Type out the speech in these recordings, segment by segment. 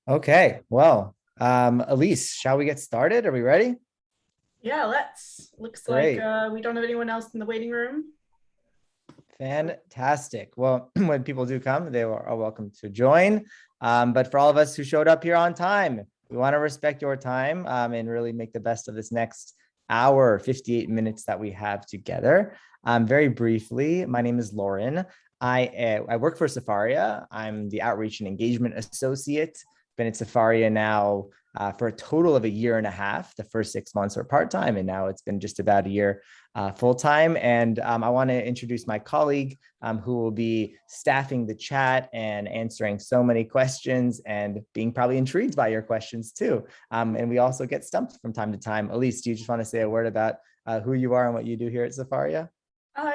Okay, well, Elise, shall we get started? Are we ready? Yeah, let's. Looks like Great, we don't have anyone else in the waiting room. fantastic. Well, when people do come, they are welcome to join. But for all of us who showed up here on time, we want to respect your time and really make the best of this next hour, 58 minutes that we have together. Very briefly, my name is Lauren. I work for Sefaria. I'm the Outreach and Engagement Associate. Been at Sefaria now for a total of a year and a half. The first 6 months were part-time, and now it's been just about a year full-time. And I want to introduce my colleague who will be staffing the chat and answering so many questions and being probably intrigued by your questions too. And we also get stumped from time to time. Elise, do you just want to say a word about who you are and what you do here at Sefaria?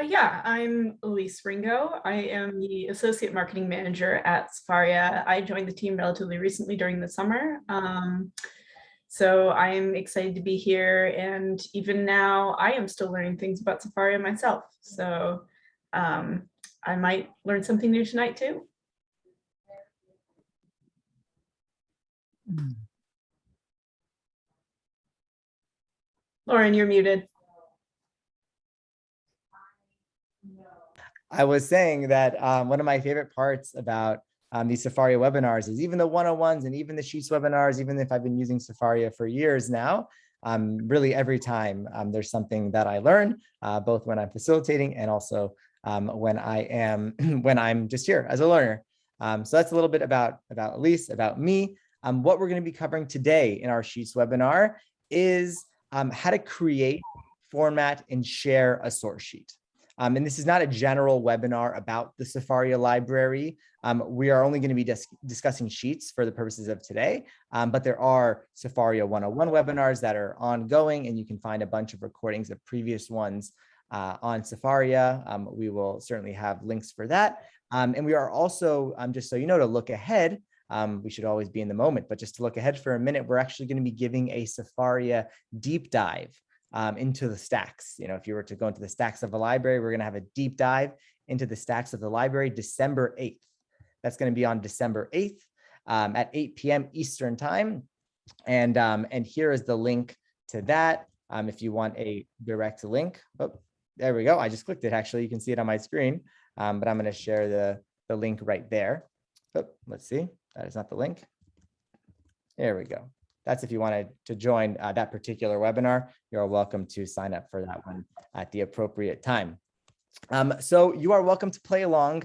Yeah, I'm Elise Ringo. I am the Associate Marketing Manager at Sefaria. I joined the team relatively recently during the summer. So I'm excited to be here. And even now, I am still learning things about Sefaria myself. So I might learn something new tonight too. Lauren, you're muted. I was saying that one of my favorite parts about these Sefaria webinars is even the 101s and even the Sheets webinars, even if I've been using Sefaria for years now, really every time there's something that I learn, both when I'm facilitating and also when I'm just here as a learner. So that's a little bit about Elise, about me. What we're going to be covering today in our Sheets webinar is how to create, format, and share a source sheet. And this is not a general webinar about the Sefaria library. We are only going to be discussing Sheets for the purposes of today, but there are Sefaria 101 webinars that are ongoing, and you can find a bunch of recordings of previous ones on Sefaria. We will certainly have links for that. And we are also, just so you know, to look ahead, we should always be in the moment, but just to look ahead for a minute, we're actually going to be giving a Sefaria deep dive into the stacks. You know, if you were to go into the stacks of the library, we're going to have a deep dive into the stacks of the library December 8th. That's going to be on December 8th at 8 p.m. Eastern time. And here is the link to that. If you want a direct link, oh, there we go. I just clicked it. Actually, you can see it on my screen, but I'm going to share the link right there. Oh, let's see. That is not the link. There we go. That's if you wanted to join that particular webinar, you're welcome to sign up for that one at the appropriate time. So you are welcome to play along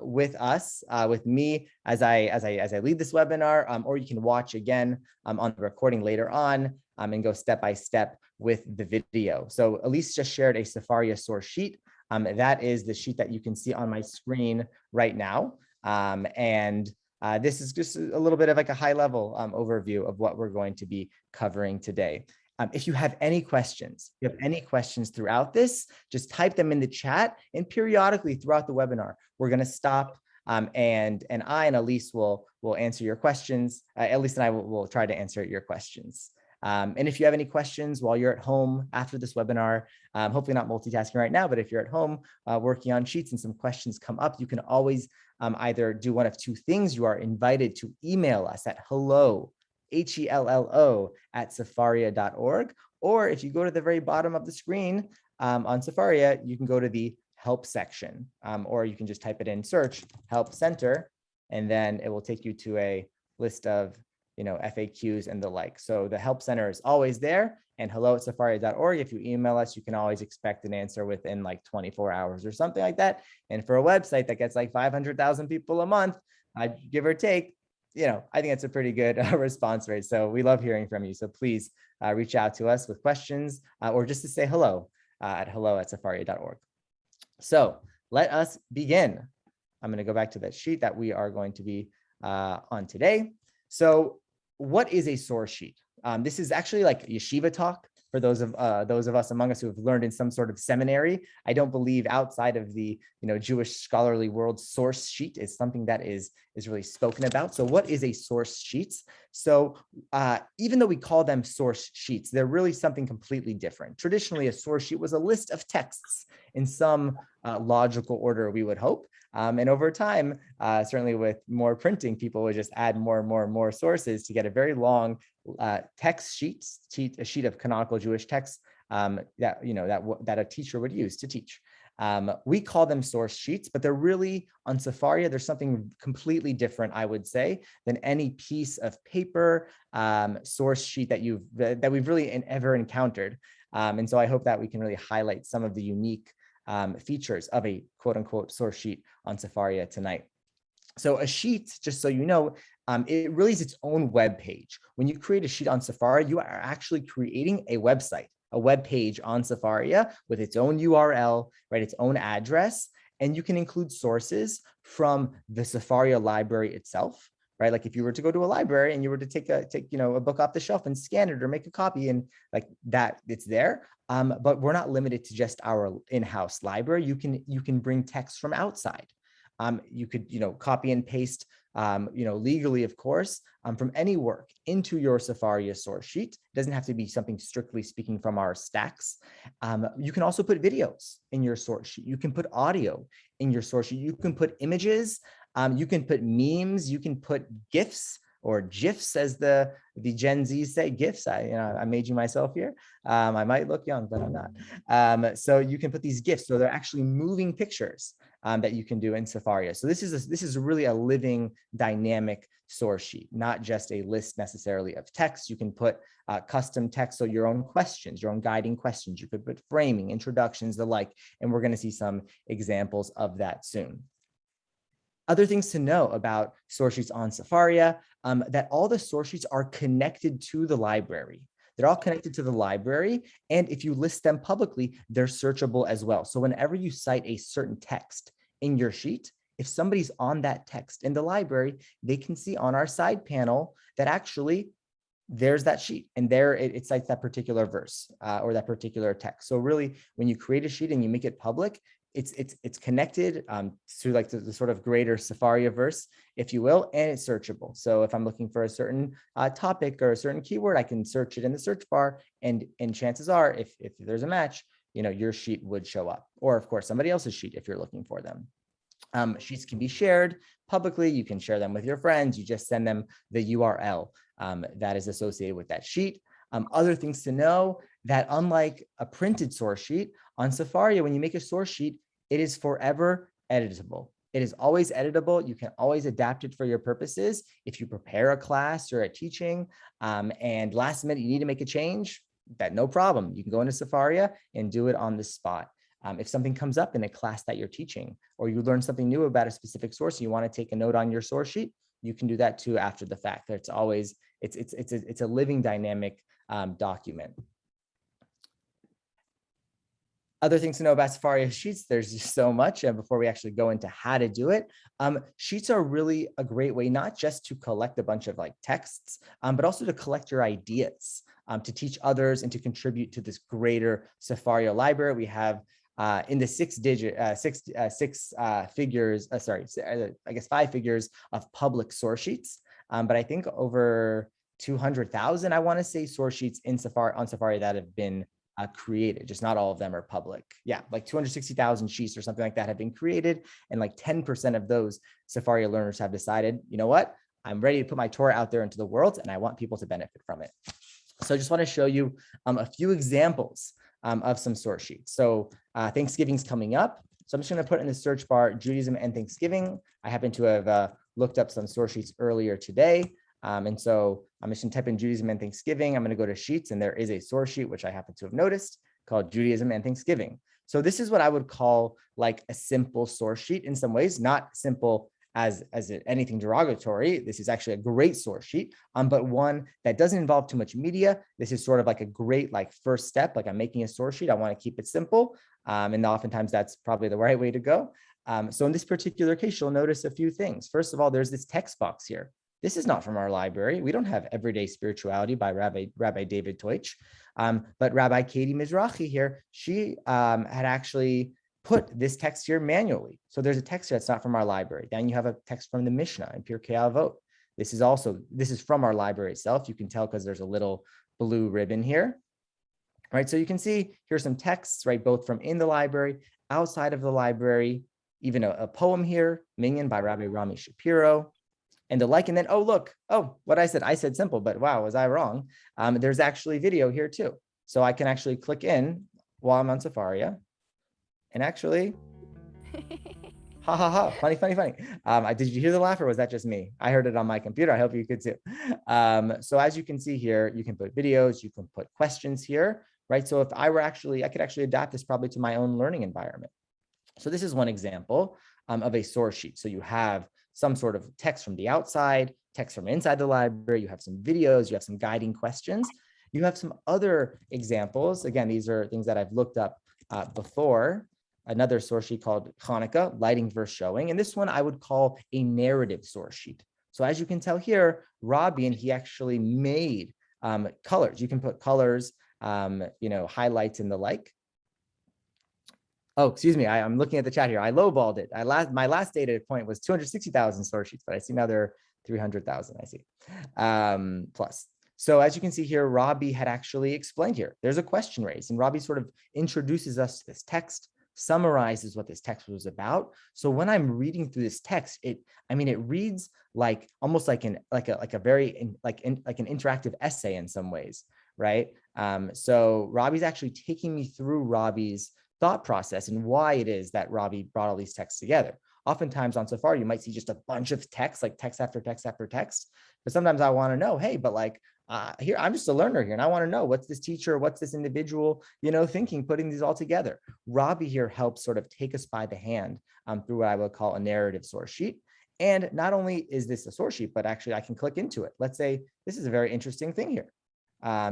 with us, with me as I lead this webinar, or you can watch again on the recording later on and go step by step with the video. So Elise just shared a Sefaria source sheet. That is the sheet that you can see on my screen right now. This is just a little bit of like a high level overview of what we're going to be covering today. If you have any questions, throughout this, just type them in the chat, and periodically throughout the webinar, we're going to stop and I and Elise will answer your questions. Elise and I will try to answer your questions. And if you have any questions while you're at home after this webinar, hopefully not multitasking right now, but if you're at home working on Sheets and some questions come up, you can always either do one of two things. You are invited to email us at hello, HELLO at sefaria.org. Or if you go to the very bottom of the screen on Sefaria, you can go to the help section, or you can just type it in search help center, and then it will take you to a list of FAQs and the like. So the help center is always there, and hello@sefaria.org. If you email us, you can always expect an answer within like 24 hours or something like that. And for a website that gets like 500,000 people a month, give or take, I think it's a pretty good response rate. So we love hearing from you. So please reach out to us with questions or just to say hello at hello@sefaria.org. So let us begin. I'm going to go back to that sheet that we are going to be on today. So what is a source sheet? This is actually like yeshiva talk for those of us among us who have learned in some sort of seminary. I don't believe outside of the Jewish scholarly world, source sheet is something that is really spoken about. So what is a source sheet? So even though we call them source sheets, they're really something completely different. Traditionally, a source sheet was a list of texts in some logical order, we would hope. And over time, certainly with more printing, people would just add more and more and more sources to get a very long text a sheet of canonical Jewish text that that a teacher would use to teach. We call them source sheets, but they're really, on Sefaria, there's something completely different, I would say, than any piece of paper source sheet that we've really ever encountered. And so I hope that we can really highlight some of the unique features of a quote unquote source sheet on Sefaria tonight. So a sheet, just so you know, it really is its own web page. When you create a sheet on Sefaria, you are actually creating a website, a web page on Sefaria with its own URL, right, its own address, and you can include sources from the Sefaria library itself, right? Like if you were to go to a library and you were to take a book off the shelf and scan it or make a copy and like that, it's there. But we're not limited to just our in-house library. You can bring text from outside. You could copy and paste legally, of course, from any work into your Sefaria source sheet. It doesn't have to be something strictly speaking from our stacks. You can also put videos in your source sheet. You can put audio in your source sheet. You can put images. You can put memes. You can put GIFs or GIFs, as the Gen Zs say. GIFs. I made you myself here. I might look young, but I'm not. So you can put these GIFs. So they're actually moving pictures that you can do in Sefaria. So this is really a living, dynamic source sheet, not just a list necessarily of text. You can put custom text, so your own questions, your own guiding questions. You could put framing, introductions, the like, and we're going to see some examples of that soon. Other things to know about source sheets on Sefaria, that all the source sheets are connected to the library. They're all connected to the library. And if you list them publicly, they're searchable as well. So whenever you cite a certain text in your sheet, if somebody's on that text in the library, they can see on our side panel that actually there's that sheet, and there it cites that particular verse or that particular text. So really, when you create a sheet and you make it public, it's connected to like the sort of greater Sefaria verse, if you will, and it's searchable. So if I'm looking for a certain topic or a certain keyword, I can search it in the search bar, and chances are, if there's a match, your sheet would show up, or of course somebody else's sheet if you're looking for them. Sheets can be shared publicly. You can share them with your friends. You just send them the URL that is associated with that sheet. Other things to know, that unlike a printed source sheet, on Sefaria, when you make a source sheet, it is forever editable. It is always editable. You can always adapt it for your purposes. If you prepare a class or a teaching and last minute you need to make a change, that no problem. You can go into Sefaria and do it on the spot. If something comes up in a class that you're teaching, or you learn something new about a specific source, you want to take a note on your source sheet, you can do that too after the fact. It's always, it's a living, dynamic document. Other things to know about Sefaria Sheets, there's just so much. And before we actually go into how to do it, sheets are really a great way, not just to collect a bunch of like texts, but also to collect your ideas, to teach others and to contribute to this greater Sefaria library. We have in the 5 figures of public source sheets, but I think over 200,000, I want to say, source sheets on Sefaria that have been created. Just not all of them are public. Yeah, like 260,000 sheets or something like that have been created, and like 10% of those Sefaria learners have decided, you know what, I'm ready to put my Torah out there into the world, and I want people to benefit from it. So I just want to show you a few examples of some source sheets. So Thanksgiving's coming up. So I'm just going to put in the search bar Judaism and Thanksgiving. I happen to have looked up some source sheets earlier today. And so I'm just going to type in Judaism and Thanksgiving. I'm going to go to Sheets, and there is a source sheet, which I happen to have noticed, called Judaism and Thanksgiving. So this is what I would call like a simple source sheet in some ways, not simple as anything derogatory. This is actually a great source sheet, but one that doesn't involve too much media. This is sort of like a great like first step. Like I'm making a source sheet, I want to keep it simple. And oftentimes that's probably the right way to go. So in this particular case, you'll notice a few things. First of all, there's this text box here. This is not from our library. We don't have Everyday Spirituality by Rabbi David Teutsch, but Rabbi Katie Mizrahi here, she had actually put this text here manually. So there's a text here that's not from our library. Then you have a text from the Mishnah in Pirkei Avot. This is from our library itself. You can tell because there's a little blue ribbon here. right? So you can see here's some texts, right? Both from in the library, outside of the library, even a poem here, Minyan by Rabbi Rami Shapiro, and the like. And then, oh, look, oh, what I said simple, but wow, was I wrong? There's actually video here too. So I can actually click in while I'm on Sefaria and actually, ha ha ha, funny, funny, funny. Did you hear the laugh or was that just me? I heard it on my computer. I hope you could too. So as you can see here, you can put videos, you can put questions here, right? So if I could actually adapt this probably to my own learning environment. So this is one example of a source sheet. So you have some sort of text from the outside, text from inside the library, you have some videos, you have some guiding questions. You have some other examples. Again, these are things that I've looked up before. Another source sheet called Hanukkah, lighting verse showing. And this one I would call a narrative source sheet. So as you can tell here, Rabbi, he actually made colors. You can put colors, highlights and the like. Oh, excuse me. I'm looking at the chat here. I lowballed it. My last data point was 260,000 source sheets, but I see now there are 300,000. I see plus. So as you can see here, Rabbi had actually explained here. There's a question raised, and Rabbi sort of introduces us to this text, summarizes what this text was about. So when I'm reading through this text, it reads like almost like an interactive essay in some ways, right? So Rabbi's actually taking me through Rabbi's thought process and why it is that Rabbi brought all these texts together. Oftentimes on Sefaria, you might see just a bunch of text, like text after text after text. But sometimes I want to know, hey, but like here, I'm just a learner here, and I want to know what's this teacher, what's this individual, thinking, putting these all together. Rabbi here helps sort of take us by the hand through what I would call a narrative source sheet. And not only is this a source sheet, but actually I can click into it. Let's say this is a very interesting thing here.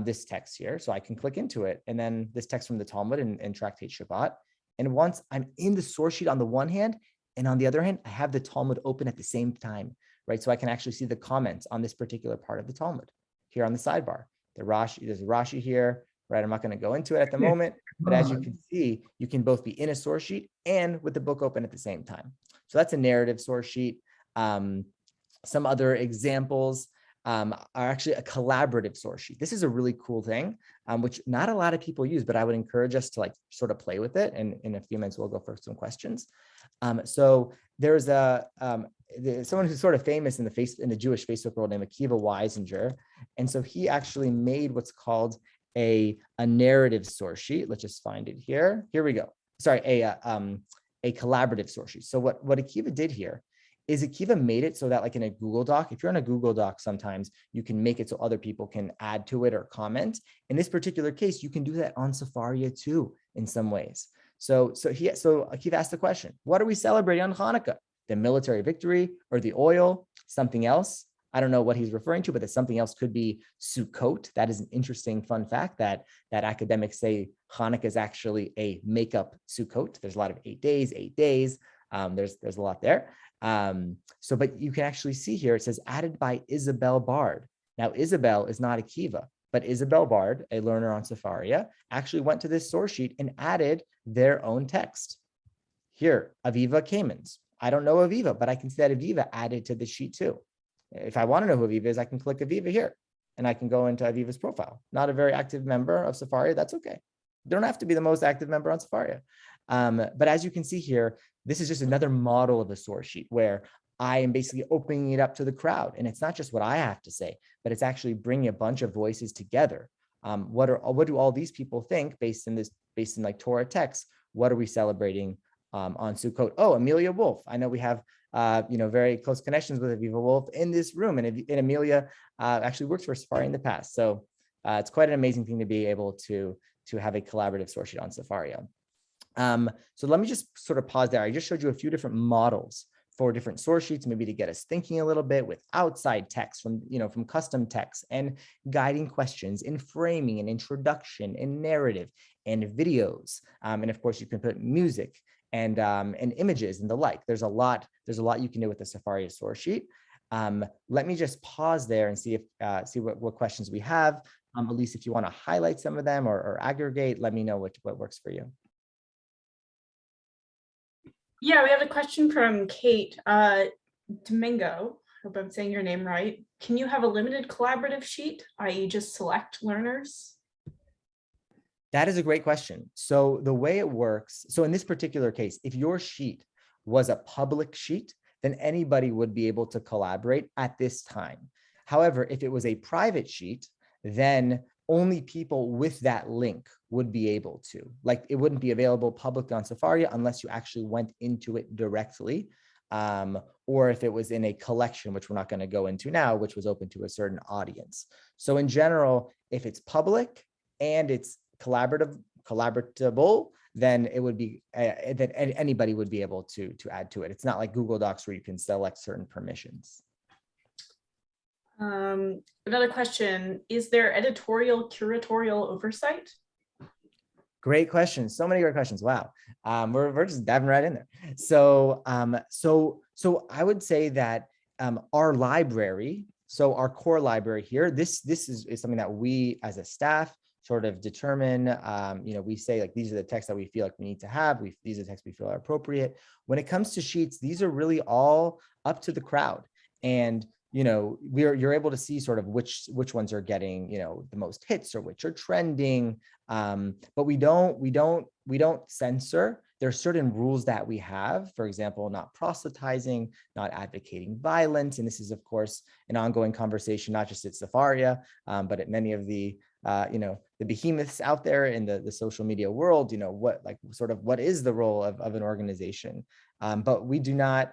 This text here. So I can click into it. And then this text from the Talmud and Tractate Shabbat. And once I'm in the source sheet on the one hand, and on the other hand, I have the Talmud open at the same time, right? So I can actually see the comments on this particular part of the Talmud here on the sidebar. There's a Rashi here, right? I'm not going to go into it at the moment, but as you can see, you can both be in a source sheet and with the book open at the same time. So that's a narrative source sheet. Some other examples are actually a collaborative source sheet. This is a really cool thing, which not a lot of people use, but I would encourage us to like sort of play with it. And in a few minutes, we'll go for some questions. So there's someone who's sort of famous in the Jewish Facebook world named Akiva Weisinger. And so he actually made what's called a narrative source sheet. Let's just find it here. Here we go. Sorry, a collaborative source sheet. So what Akiva did here is Akiva made it so that like in a Google Doc, if you're in a Google Doc, sometimes you can make it so other people can add to it or comment. In this particular case, you can do that on Sefaria too, in some ways. So Akiva asked the question, what are we celebrating on Hanukkah? The military victory or the oil, something else? I don't know what he's referring to, but that something else could be Sukkot. That is an interesting fun fact that academics say Hanukkah is actually a makeup Sukkot. There's a lot of 8 days. There's a lot there. But you can actually see here, it says added by Isabel Bard. Now, Isabel is not Akiva, but Isabel Bard, a learner on Sefaria, actually went to this source sheet and added their own text. Here, Aviva Kamens. I don't know Aviva, but I can see that Aviva added to the sheet too. If I want to know who Aviva is, I can click Aviva here and I can go into Aviva's profile. Not a very active member of Sefaria, that's okay. You don't have to be the most active member on Sefaria. But as you can see here, this is just another model of a source sheet where I am basically opening it up to the crowd. And it's not just what I have to say, but it's actually bringing a bunch of voices together. What do all these people think based in like Torah text? What are we celebrating on Sukkot? Oh, Amelia Wolf. I know we have very close connections with Aviva Wolf in this room, and Amelia actually works for Sefaria in the past. So it's quite an amazing thing to be able to have a collaborative source sheet on Sefaria. So let me just sort of pause there. I just showed you a few different models for different source sheets, maybe to get us thinking a little bit with outside text from custom text and guiding questions in framing and introduction and narrative and videos. And of course you can put music and images and the like. There's a lot you can do with the Sefaria source sheet. Let me just pause there and see what questions we have. Elise, if you want to highlight some of them or aggregate, let me know what works for you. Yeah, we have a question from Kate Domingo. Hope I'm saying your name right. Can you have a limited collaborative sheet, i.e. just select learners? That is a great question. So the way it works, so in this particular case, if your sheet was a public sheet, then anybody would be able to collaborate at this time. However, if it was a private sheet, then only people with that link would be able to. Like, it wouldn't be available publicly on Sefaria unless you actually went into it directly. Or if it was in a collection, which we're not going to go into now, which was open to a certain audience. So in general, if it's public and it's collaboratable, then it would be that anybody would be able to add to it. It's not like Google Docs where you can select certain permissions. Another question, is there editorial, curatorial oversight? Great questions. So many great questions. Wow. We're just diving right in there. So I would say that our library, so our core library here, this is something that we as a staff sort of determine. We say, like, these are the texts that we feel like we need to have. These are the texts we feel are appropriate. When it comes to sheets, these are really all up to the crowd. And you're able to see sort of which ones are getting the most hits or which are trending, but we don't censor. There are certain rules that we have, for example, not proselytizing, not advocating violence, and this is of course an ongoing conversation, not just at Sefaria, but at many of the the behemoths out there in the social media world. What is the role of an organization, but we do not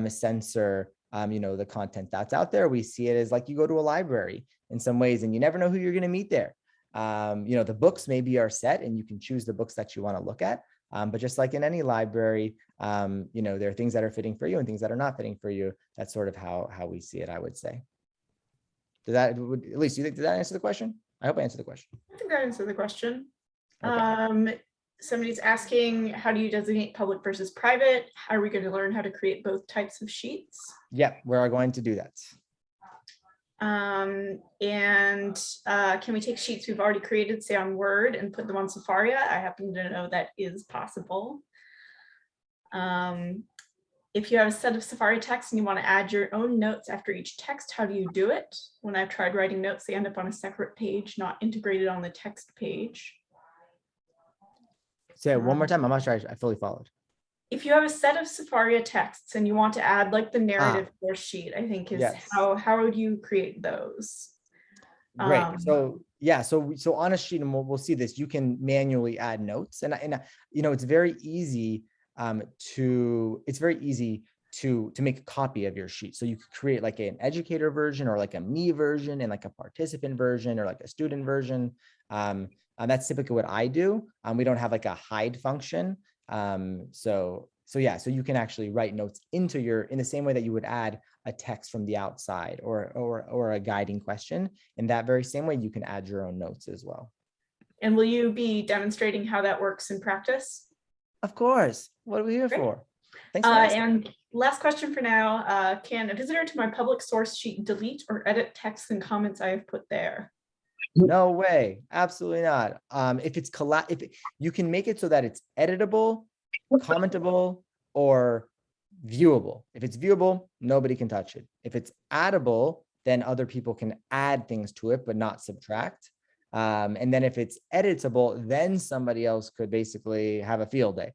censor the content that's out there. We see it as like you go to a library in some ways, and you never know who you're going to meet there. The books maybe are set and you can choose the books that you want to look at. But just like in any library, there are things that are fitting for you and things that are not fitting for you. That's sort of how we see it, I would say. Elise, did that answer the question? I hope I answered the question. I think that answered the question. Okay. Somebody's asking, how do you designate public versus private? How are we going to learn how to create both types of sheets? Yeah, we're going to do that. Can we take sheets we've already created, say on Word, and put them on Sefaria? I happen to know that is possible. If you have a set of Sefaria texts and you want to add your own notes after each text, how do you do it? When I've tried writing notes, they end up on a separate page, not integrated on the text page. Say it one more time. I'm not sure I fully followed. If you have a set of Sefaria texts and you want to add like the narrative course sheet, I think is yes. how would you create those? Great. So on a sheet, and we'll see this, you can manually add notes, and it's very easy to make a copy of your sheet. So you could create like an educator version or like a me version and like a participant version or like a student version. That's typically what I do. We don't have like a hide function. So you can actually write notes in the same way that you would add a text from the outside or a guiding question. In that very same way, you can add your own notes as well. And will you be demonstrating how that works in practice? Of course. What are we here Great. For? Thanks for asking. And last question for now, can a visitor to my public source sheet delete or edit texts and comments I have put there? No way. Absolutely not. If you can make it so that it's editable, commentable, or viewable. If it's viewable, nobody can touch it. If it's addable, then other people can add things to it, but not subtract. And then if it's editable, then somebody else could basically have a field day.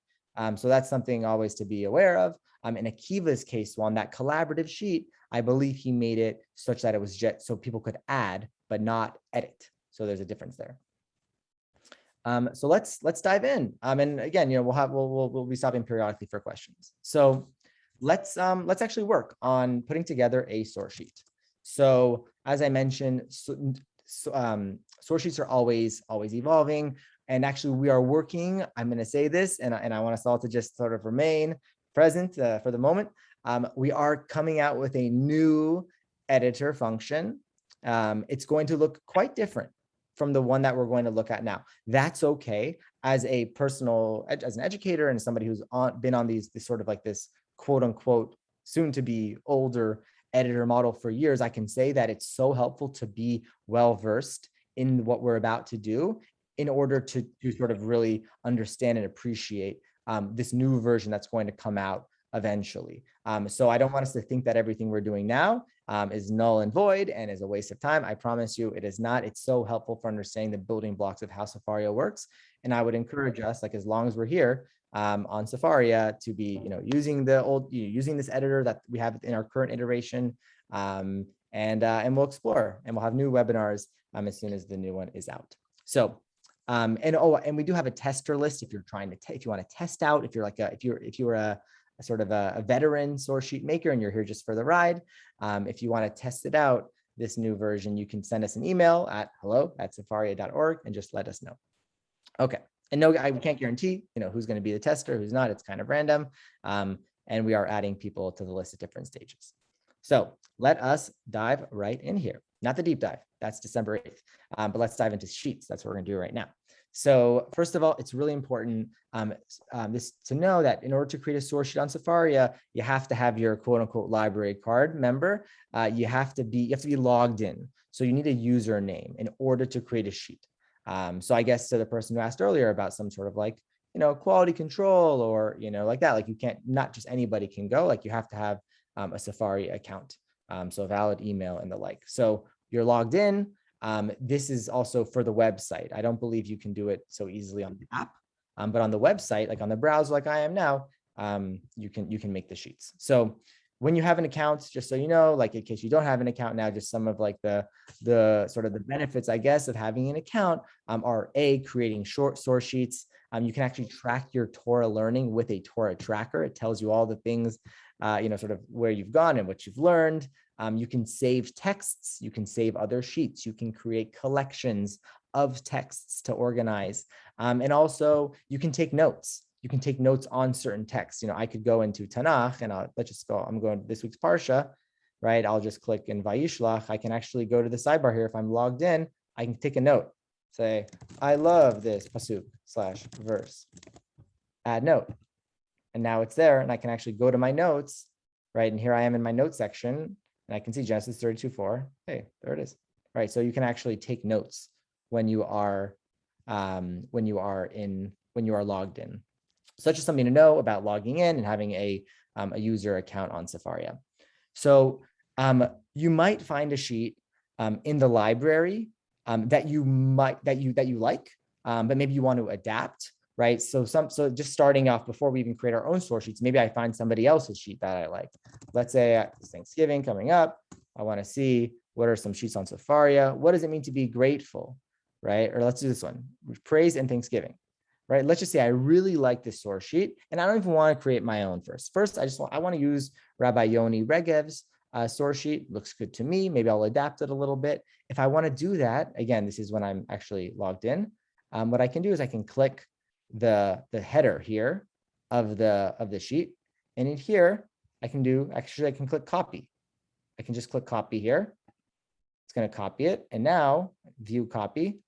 So that's something always to be aware of. In Akiva's case, on that collaborative sheet, I believe he made it such that it was just so people could add, but not edit. So there's a difference there. So let's dive in. And again, we'll be stopping periodically for questions. So let's actually work on putting together a source sheet. So as I mentioned, source sheets are always evolving. And actually we are working, I'm going to say this, and I want us all to just sort of remain present for the moment. We are coming out with a new editor function. It's going to look quite different from the one that we're going to look at now. That's okay. As an educator and somebody who's been on this sort of like this quote unquote soon to be older editor model for years, I can say that it's so helpful to be well versed in what we're about to do in order to sort of really understand and appreciate this new version that's going to come out eventually. So I don't want us to think that everything we're doing now is null and void and is a waste of time. I promise you it is not. It's so helpful for understanding the building blocks of how Sefaria works. And I would encourage us, like as long as we're here on Sefaria, to be using using this editor that we have in our current iteration. And we'll explore, and we'll have new webinars as soon as the new one is out. So and we do have a tester list if you're trying to if you want to test out, if you're like if you're a sort of a veteran source sheet maker and you're here just for the ride. If you want to test it out, this new version, you can send us an email at hello@sefaria.org and just let us know. Okay. And no, I can't guarantee, who's going to be the tester, who's not. It's kind of random. And we are adding people to the list at different stages. So let us dive right in here. Not the deep dive. That's December 8th. But let's dive into Sheets. That's what we're going to do right now. So first of all, it's really important to know that in order to create a source sheet on Sefaria, you have to have your quote unquote library card member. You have to be logged in. So you need a username in order to create a sheet. So I guess to the person who asked earlier about some sort of like, quality control or, like that, like you can't, not just anybody can go, like you have to have a Sefaria account. So valid email and the like. So you're logged in. This is also for the website. I don't believe you can do it so easily on the app, but on the website, like on the browser, like I am now, you can make the sheets. So when you have an account, just so you know, like in case you don't have an account now, just some of like the sort of the benefits, I guess, of having an account are creating short source sheets. You can actually track your Torah learning with a Torah tracker. It tells you all the things, sort of where you've gone and what you've learned. You can save texts, you can save other sheets, you can create collections of texts to organize. And also you can take notes. You can take notes on certain texts. I could go into Tanakh and I'm going to this week's Parsha, right? I'll just click in Vayishlach. I can actually go to the sidebar here. If I'm logged in, I can take a note, say, I love this pasuk / verse, add note. And now it's there and I can actually go to my notes, right? And here I am in my notes section and I can see Genesis 32:4. Hey, there it is. Right. So you can actually take notes when you are logged in. So that's just something to know about logging in and having a user account on Sefaria. So you might find a sheet in the library that you like, but maybe you want to adapt, right? So just starting off before we even create our own source sheets, maybe I find somebody else's sheet that I like. Let's say it's Thanksgiving coming up. I want to see what are some sheets on Sefaria. What does it mean to be grateful, right? Or let's do this one, praise and Thanksgiving. Right? Let's just say I really like this source sheet and I don't even want to create my own first. First, I want to use Rabbi Yoni Regev's source sheet. Looks good to me. Maybe I'll adapt it a little bit. If I want to do that, again, this is when I'm actually logged in. What I can do is I can click the header here of the sheet. And in here, I can click copy. I can just click copy here. It's going to copy it. And now view copy.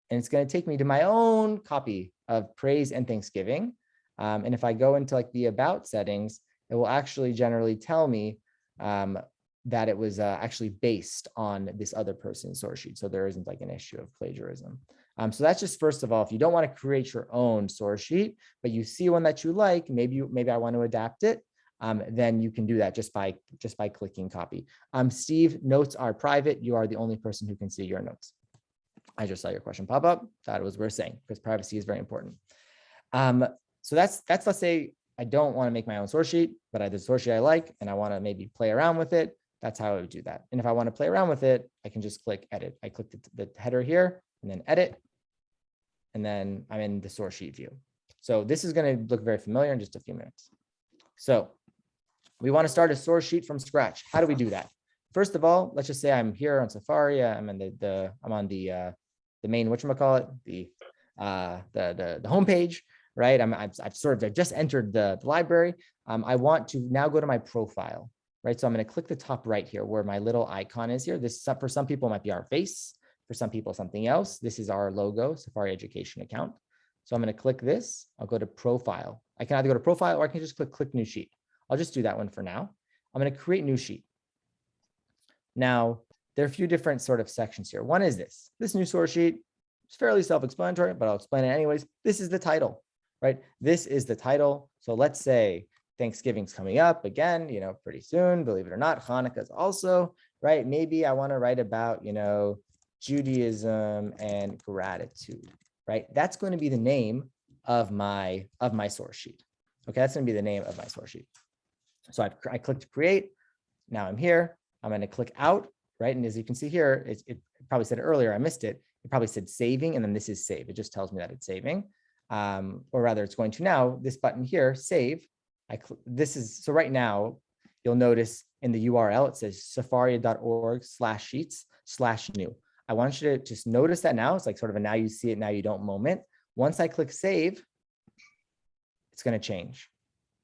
And it's going to take me to my own copy of praise and Thanksgiving. And if I go into like the about settings, it will actually generally tell me that it was actually based on this other person's source sheet. So there isn't like an issue of plagiarism. So that's just first of all, if you don't want to create your own source sheet, but you see one that you like, maybe I want to adapt it, then you can do that just by clicking copy. Steve, notes are private. You are the only person who can see your notes. I just saw your question pop up. That was worth saying because privacy is very important. So that's let's say I don't want to make my own source sheet, but I have the source sheet I like and I want to maybe play around with it. That's how I would do that. And if I want to play around with it, I can just click edit. I click the header here and then edit. And then I'm in the source sheet view. So this is going to look very familiar in just a few minutes. So we want to start a source sheet from scratch. How do we do that? First of all, let's just say I'm here on Sefaria. I'm in I'm on the main, whatchamacallit, the homepage, right? I've just entered the library. I want to now go to my profile, right? So I'm going to click the top right here where my little icon is here. This for some people might be our face, for some people something else. This is our logo, Sefaria Education account. So I'm going to click this. I'll go to profile. I can either go to profile or I can just click new sheet. I'll just do that one for now. I'm going to create new sheet. Now, there are a few different sort of sections here. One is this new source sheet. It's fairly self-explanatory, but I'll explain it anyways. This is the title, right? This is the title. So let's say Thanksgiving's coming up again, pretty soon, believe it or not. Hanukkah's also, right? Maybe I want to write about, Judaism and gratitude, right? That's going to be the name of my source sheet. Okay, that's going to be the name of my source sheet. So I clicked create. Now I'm here. I'm going to click out, right? And as you can see here, it probably said earlier, I missed it. It probably said saving, and then this is save. It just tells me that it's saving, or rather it's going to now, this button here, save. So right now, you'll notice in the URL, it says sefaria.org/sheets/new. I want you to just notice that now. It's like sort of a now you see it, now you don't moment. Once I click save, it's going to change.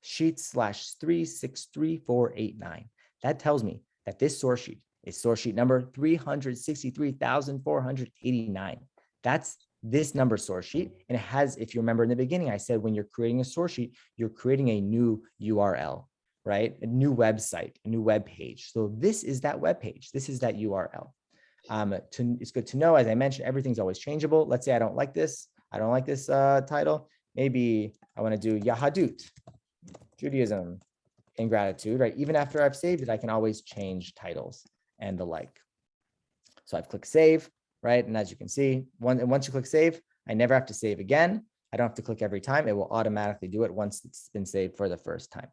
Sheets/363489. That tells me that this source sheet is source sheet number 363,489. That's this number source sheet. And it has, if you remember in the beginning, I said when you're creating a source sheet, you're creating a new URL, right? A new website, a new web page. So this is that web page. This is that URL. It's good to know, as I mentioned, everything's always changeable. Let's say I don't like this. I don't like this title. Maybe I want to do Yahadut, Judaism and gratitude, right? Even after I've saved it, I can always change titles and the like. So I've clicked save, right? And as you can see, once you click save, I never have to save again. I don't have to click every time. It will automatically do it once it's been saved for the first time.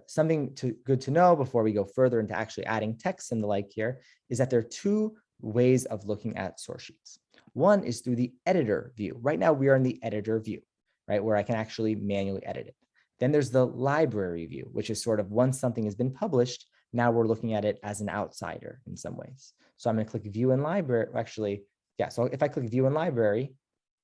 Something good to know before we go further into actually adding text and the like here is that there are two ways of looking at source sheets. One is through the editor view. Right now we are in the editor view, right? Where I can actually manually edit it. Then there's the library view, which is sort of once something has been published, now we're looking at it as an outsider in some ways. So I'm going to click view in library. Actually, yeah. So if I click view in library,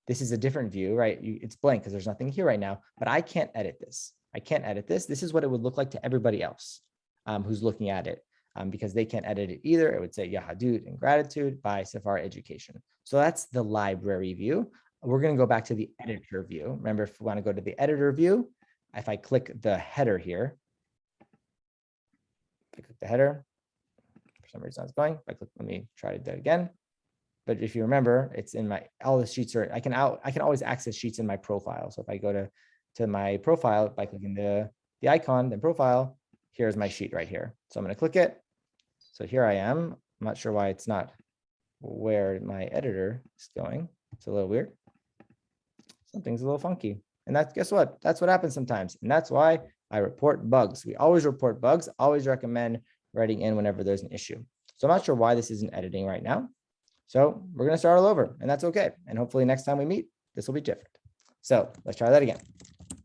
this is a different view, right? It's blank because there's nothing here right now, but I can't edit this. I can't edit this. This is what it would look like to everybody else who's looking at it because they can't edit it either. It would say Yahadut and gratitude by Sefaria Education. So that's the library view. We're going to go back to the editor view. Remember, if we want to go to the editor view, if I click the header here, if I click the header, for some reason it's going. If I click, let me try to do it again. But if you remember, it's in my, all the sheets are, I can always access sheets in my profile. So if I go to my profile by clicking the icon, then profile, here's my sheet right here. So I'm going to click it. So here I am. I'm not sure why it's not where my editor is going. It's a little weird. Something's a little funky. And that's, guess what? That's what happens sometimes. And that's why I report bugs. We always report bugs, always recommend writing in whenever there's an issue. So I'm not sure why this isn't editing right now. So we're going to start all over, and that's okay. And hopefully next time we meet, this will be different. So let's try that again.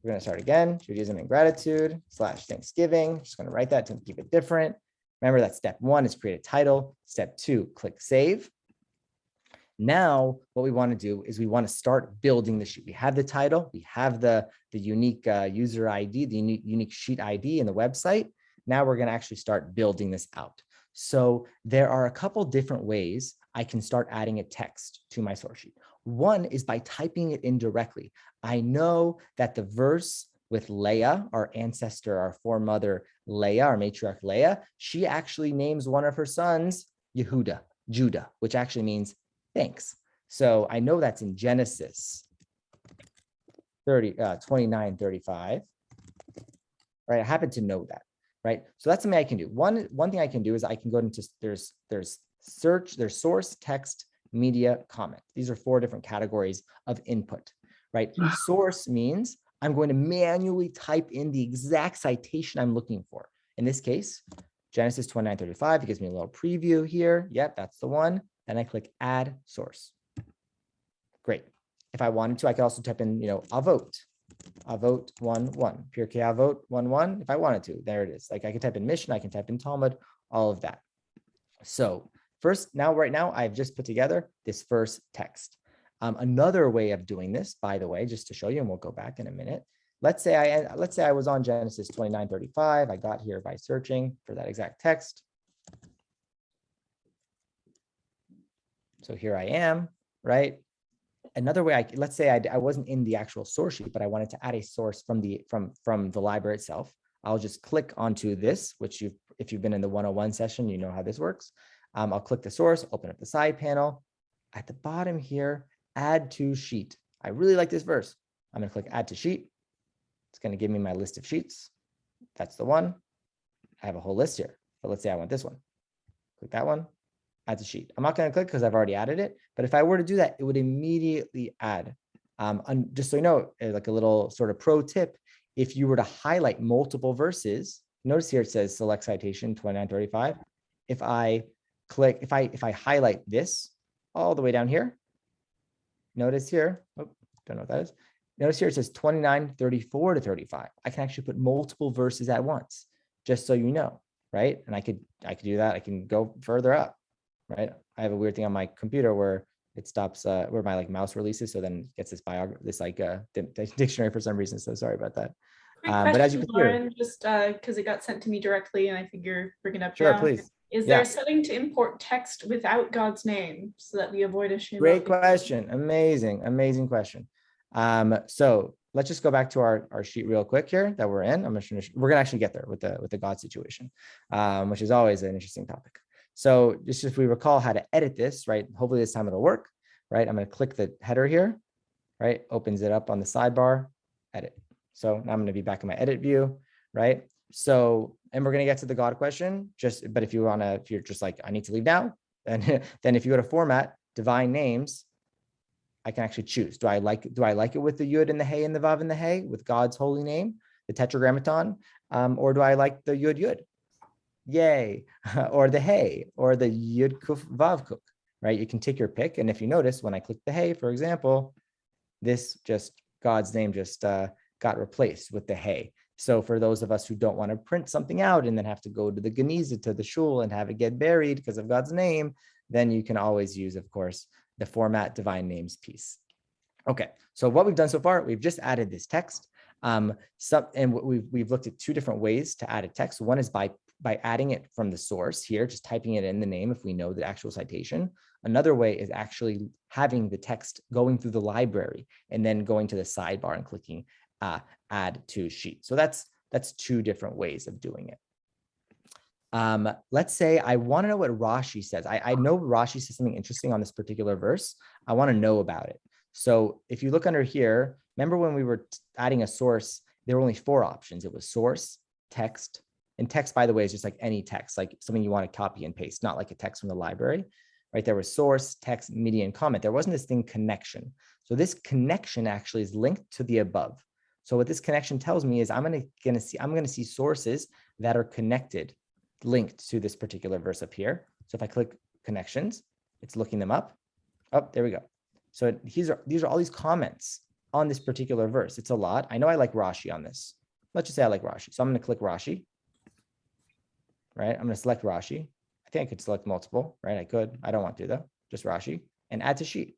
We're going to start again, Judaism and gratitude /Thanksgiving. Just going to write that to keep it different. Remember that step 1 is create a title. Step 2, click save. Now, what we want to do is we want to start building the sheet. We have the title, we have the unique user ID, the unique sheet ID in the website. Now we're going to actually start building this out. So there are a couple different ways I can start adding a text to my source sheet. One is by typing it in directly. I know that the verse with Leah, our ancestor, our foremother Leah, our matriarch Leah, she actually names one of her sons Yehuda, Judah, which actually means thanks. So I know that's in Genesis 29:35, right? I happen to know that, right? So that's something I can do. One thing I can do is I can go into, there's search, there's source, text, media, comment. These are 4 different categories of input, right? Source means I'm going to manually type in the exact citation I'm looking for. In this case, Genesis 29:35, it gives me a little preview here. Yep, that's the one. Then I click add source. Great. If I wanted to, I could also type in, Avot 1:1, Pirkei Avot 1:1. If I wanted to, there it is. Like I can type in Mishnah, I can type in Talmud, all of that. So right now, I've just put together this first text. Another way of doing this, by the way, just to show you, and we'll go back in a minute. Let's say I was on Genesis 29:35. I got here by searching for that exact text. So here I am, right? Another way, let's say I wasn't in the actual source sheet, but I wanted to add a source from the library itself. I'll just click onto this, which if you've been in the 101 session, you know how this works. I'll click the source, open up the side panel. At the bottom here, add to sheet. I really like this verse. I'm going to click add to sheet. It's going to give me my list of sheets. That's the one. I have a whole list here, but let's say I want this one. Click that one, add to sheet. I'm not going to click because I've already added it, but if I were to do that, it would immediately add. Just so you know, like a little sort of pro tip, if you were to highlight multiple verses, notice here it says select citation 2935. If I click, if I highlight this all the way down here, notice here, oh, don't know what that is. Notice here it says 2934 to 35. I can actually put multiple verses at once, just so you know, right? And I could do that. I can go further up, right? I have a weird thing on my computer where it stops where my like mouse releases, so then it gets this dictionary for some reason. So sorry about that. Quick question, but as you can Lauren, see, just because it got sent to me directly, and I figure bring it up sure, now. please. Is there a setting to import text without God's name so that we avoid issue? Great question. Amazing question. So let's just go back to our sheet real quick here that we're in. We're gonna actually get there with the God situation, which is always an interesting topic. So just if we recall how to edit this, right? Hopefully this time it'll work, right? I'm going to click the header here, right? Opens it up on the sidebar, edit. So now I'm going to be back in my edit view, right? So, and we're going to get to the God question, but if you're just like, I need to leave now, then if you go to format, divine names, I can actually choose. Do I like it with the yud and the hey and the vav and the hey with God's holy name, the tetragrammaton, or do I like the yud? Yay, or the hey, or the yud kuf vav kuk, right? You can take your pick. And if you notice, when I click the hey, for example, this God's name just got replaced with the hey. So for those of us who don't want to print something out and then have to go to the Geniza, to the shul, and have it get buried because of God's name, then you can always use, of course, the format divine names piece. Okay, so what we've done so far, we've just added this text. And we've looked at two different ways to add a text. One is by adding it from the source here, just typing it in the name if we know the actual citation. Another way is actually having the text going through the library and then going to the sidebar and clicking add to sheet. So that's two different ways of doing it. Let's say I want to know what Rashi says. I know Rashi says something interesting on this particular verse. I want to know about it. So if you look under here, remember when we were adding a source, there were only 4 options. It was source, text, and text, by the way, is just like any text, like something you want to copy and paste, not like a text from the library, right? There was source, text, media, and comment. There wasn't this thing connection. So this connection actually is linked to the above. So what this connection tells me is I'm going to see sources that are connected, linked to this particular verse up here. So if I click connections, it's looking them up. Oh, there we go. So these are all these comments on this particular verse. It's a lot. I know I like Rashi on this. Let's just say I like Rashi. So I'm going to click Rashi, right? I'm going to select Rashi. I think I could select multiple, right? I could. I don't want to though. Just Rashi and add to sheet.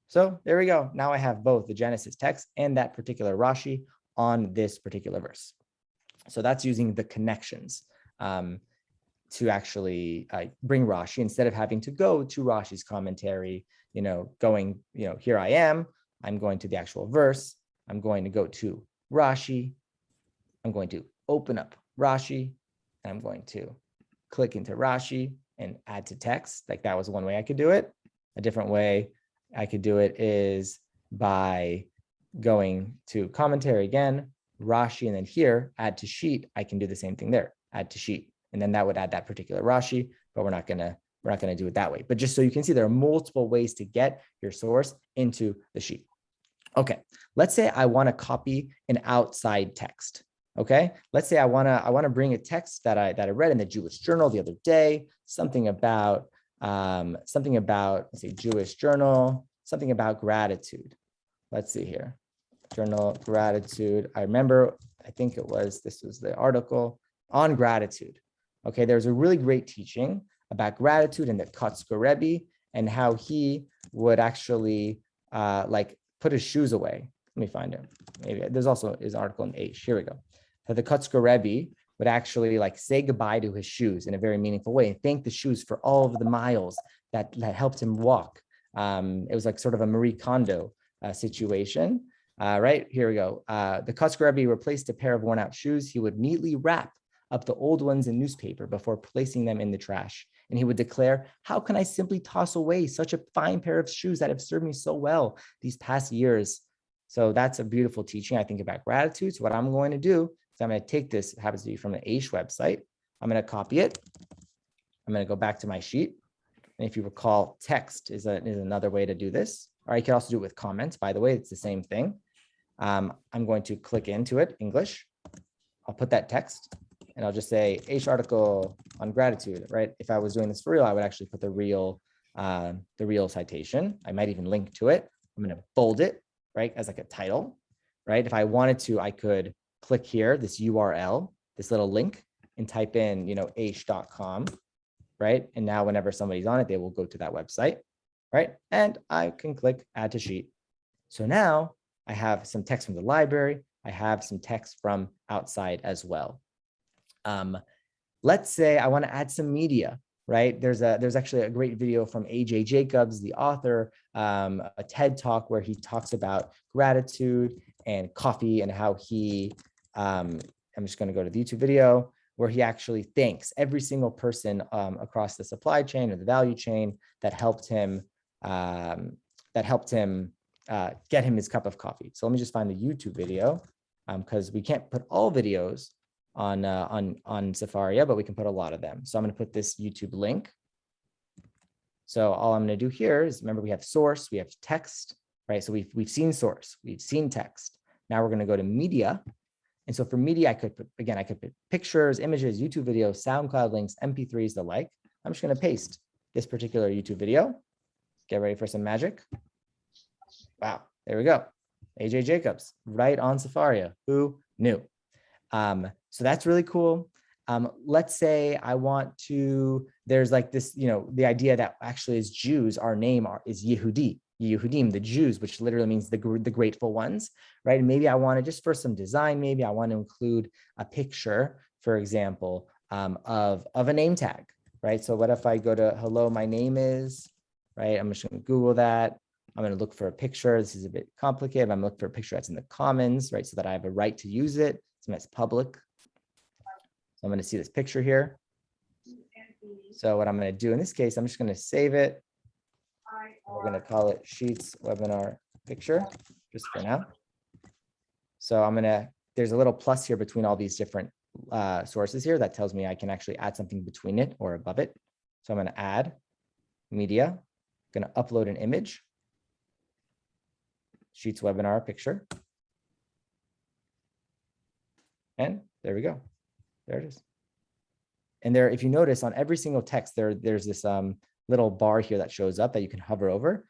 So there we go. Now I have both the Genesis text and that particular Rashi on this particular verse. So that's using the connections to actually bring Rashi instead of having to go to Rashi's commentary, here I am, I'm going to the actual verse. I'm going to go to Rashi. I'm going to open up Rashi. And I'm going to click into Rashi and add to text. Like that was one way I could do it. A different way I could do it is by going to commentary again, Rashi, and then here, add to sheet. I can do the same thing there, add to sheet. And then that would add that particular Rashi, but we're not gonna do it that way. But just so you can see, there are multiple ways to get your source into the sheet. Okay, let's say I want to copy an outside text. Okay, let's say I want to bring a text that I read in the Jewish Journal the other day, something about let's say Jewish Journal, something about gratitude. Let's see here, Journal gratitude. I remember, I think this was the article on gratitude. Okay, there's a really great teaching about gratitude in the Kotzker Rebbe and how he would actually put his shoes away. Let me find it. Maybe there's also his article in H. Here we go. That the Kotzker Rebbe would actually say goodbye to his shoes in a very meaningful way and thank the shoes for all of the miles that helped him walk. It was like sort of a Marie Kondo situation. Right, here we go. The Kotzker Rebbe replaced a pair of worn out shoes. He would neatly wrap up the old ones in newspaper before placing them in the trash. And he would declare, how can I simply toss away such a fine pair of shoes that have served me so well these past years? So that's a beautiful teaching, I think, about gratitude. So what I'm going to do So I'm going to take this, it happens to be from the Aish website. I'm going to copy it. I'm going to go back to my sheet. And if you recall, text is another way to do this. Or you can also do it with comments. By the way, it's the same thing. I'm going to click into it, English. I'll put that text and I'll just say Aish article on gratitude, right? If I was doing this for real, I would actually put the real citation. I might even link to it. I'm going to bold it, right, as like a title, right? If I wanted to, I could click here, this URL, this little link, and type in, aish.com, right? And now whenever somebody's on it, they will go to that website, right? And I can click add to sheet. So now I have some text from the library. I have some text from outside as well. Let's say I want to add some media, right? There's actually a great video from AJ Jacobs, the author, a TED talk where he talks about gratitude and coffee and how he, I'm just going to go to the YouTube video where he actually thanks every single person across the supply chain or the value chain that helped him get him his cup of coffee. So let me just find the YouTube video because we can't put all videos on Sefaria, but we can put a lot of them. So I'm going to put this YouTube link. So all I'm going to do here is, remember, we have source, we have text, right? So we've seen source, we've seen text. Now we're going to go to media. And so for media, I could put pictures, images, YouTube videos, SoundCloud links, MP3s, the like. I'm just going to paste this particular YouTube video. Get ready for some magic. Wow, there we go. AJ Jacobs, right on Sefaria. Who knew? So that's really cool. Let's say I want to, there's like this, the idea that actually as Jews, our name is Yehudi, Yehudim, the Jews, which literally means the grateful ones, right? And maybe I want to, just for some design, maybe I want to include a picture, for example, of a name tag, right? So what if I go to, hello, my name is, right? I'm just going to Google that. I'm going to look for a picture. This is a bit complicated. I'm looking for a picture that's in the commons, right? So that I have a right to use it. So that's public. So I'm going to see this picture here. So what I'm going to do in this case, I'm just going to save it. We're going to call it Sheets Webinar Picture, just for now. So there's a little plus here between all these different sources here that tells me I can actually add something between it or above it. So I'm going to add media. I'm going to upload an image. Sheets Webinar Picture. And there we go. There it is. And there, if you notice on every single text, there's this little bar here that shows up that you can hover over.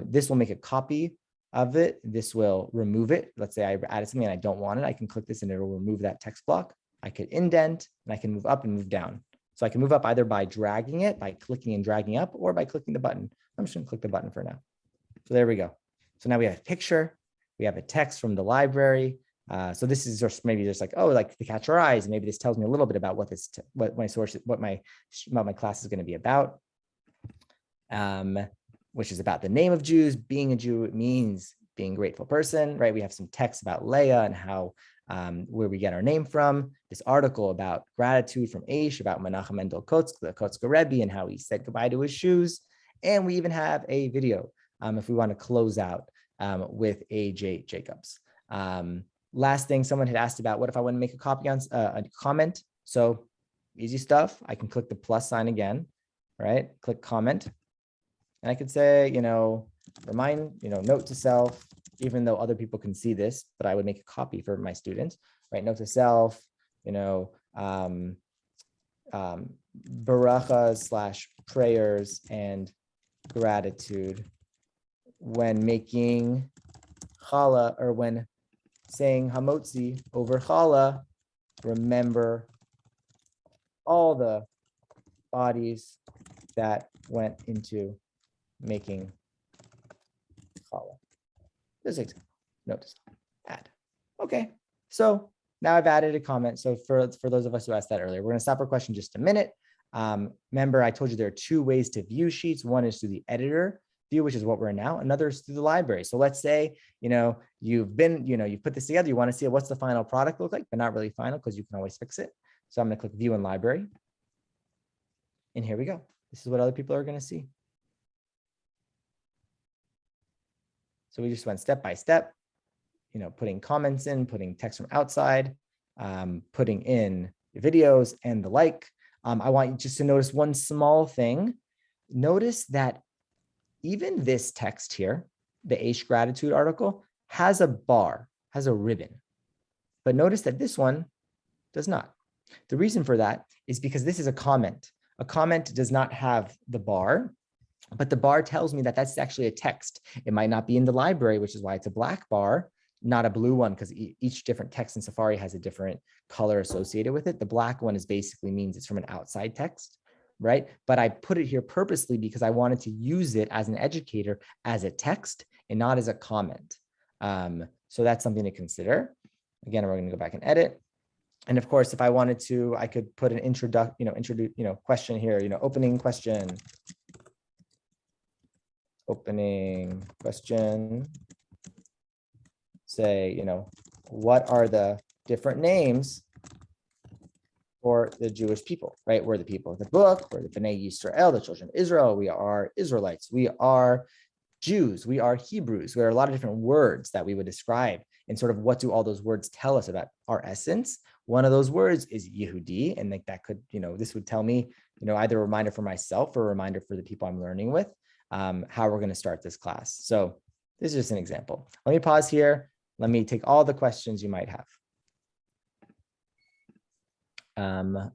This will make a copy of it. This will remove it. Let's say I added something and I don't want it. I can click this and it will remove that text block. I could indent and I can move up and move down. So I can move up either by dragging it, by clicking and dragging up, or by clicking the button. I'm just going to click the button for now. So there we go. So now we have a picture. We have a text from the library. So this is just maybe just like, oh, like to catch our eyes. Maybe this tells me a little bit about what my class is going to be about, which is about the name of Jews. Being a Jew means being a grateful person, right? We have some text about Leah and how where we get our name from. This article about gratitude from Aish, about Menachem Mendel Kotzk, the Kotzker Rebbe, and how he said goodbye to his shoes. And we even have a video if we want to close out with AJ Jacobs. Last thing, someone had asked about, what if I want to make a copy on a comment? So easy stuff. I can click the plus sign again, right? Click comment. And I could say, remind, note to self, even though other people can see this, but I would make a copy for my students, right? Note to self, barachas / prayers and gratitude when making challah, or when saying hamotzi over challah, remember all the bodies that went into making challah. This example, notice, add. Okay, so now I've added a comment. So for those of us who asked that earlier, we're going to stop our question just a minute. Remember, I told you there are two ways to view sheets. One is through the editor view, which is what we're in now. Another is through the library. So let's say, you've put this together, you want to see what's the final product look like, but not really final because you can always fix it. So I'm going to click view in library. And here we go. This is what other people are going to see. So we just went step by step, putting comments in, putting text from outside. putting in videos and the like. I want you just to notice one small thing. Notice that even this text here, the Aish gratitude article, has a bar, has a ribbon. But notice that this one does not. The reason for that is because this is a comment. A comment does not have the bar, but the bar tells me that that's actually a text. It might not be in the library, which is why it's a black bar, not a blue one, because each different text in Safari has a different color associated with it. The black one is basically means it's from an outside text, right? But I put it here purposely because I wanted to use it as an educator as a text and not as a comment. So that's something to consider. Again, we're going to go back and edit. And of course, if I wanted to, I could put an question here, opening question. Opening question. Say, what are the different names for the Jewish people, right? We're the people of the book, we're the Bnei Yisrael, the children of Israel, we are Israelites, we are Jews, we are Hebrews. There are a lot of different words that we would describe, and sort of what do all those words tell us about our essence? One of those words is Yehudi, and like that could, this would tell me, either a reminder for myself or a reminder for the people I'm learning with, how we're going to start this class. So this is just an example. Let me pause here. Let me take all the questions you might have.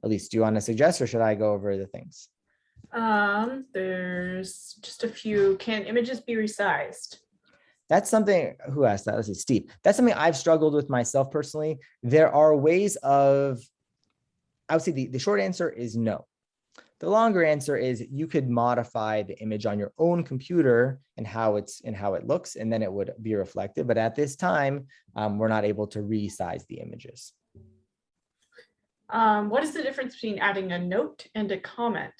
Elise, do you want to suggest, or should I go over the things? There's just a few. Can images be resized? That's something, who asked that? Let's see, Steve. That's something I've struggled with myself personally. There are ways of, I would say the short answer is no. The longer answer is you could modify the image on your own computer and how it looks, and then it would be reflected. But at this time, we're not able to resize the images. What is the difference between adding a note and a comment?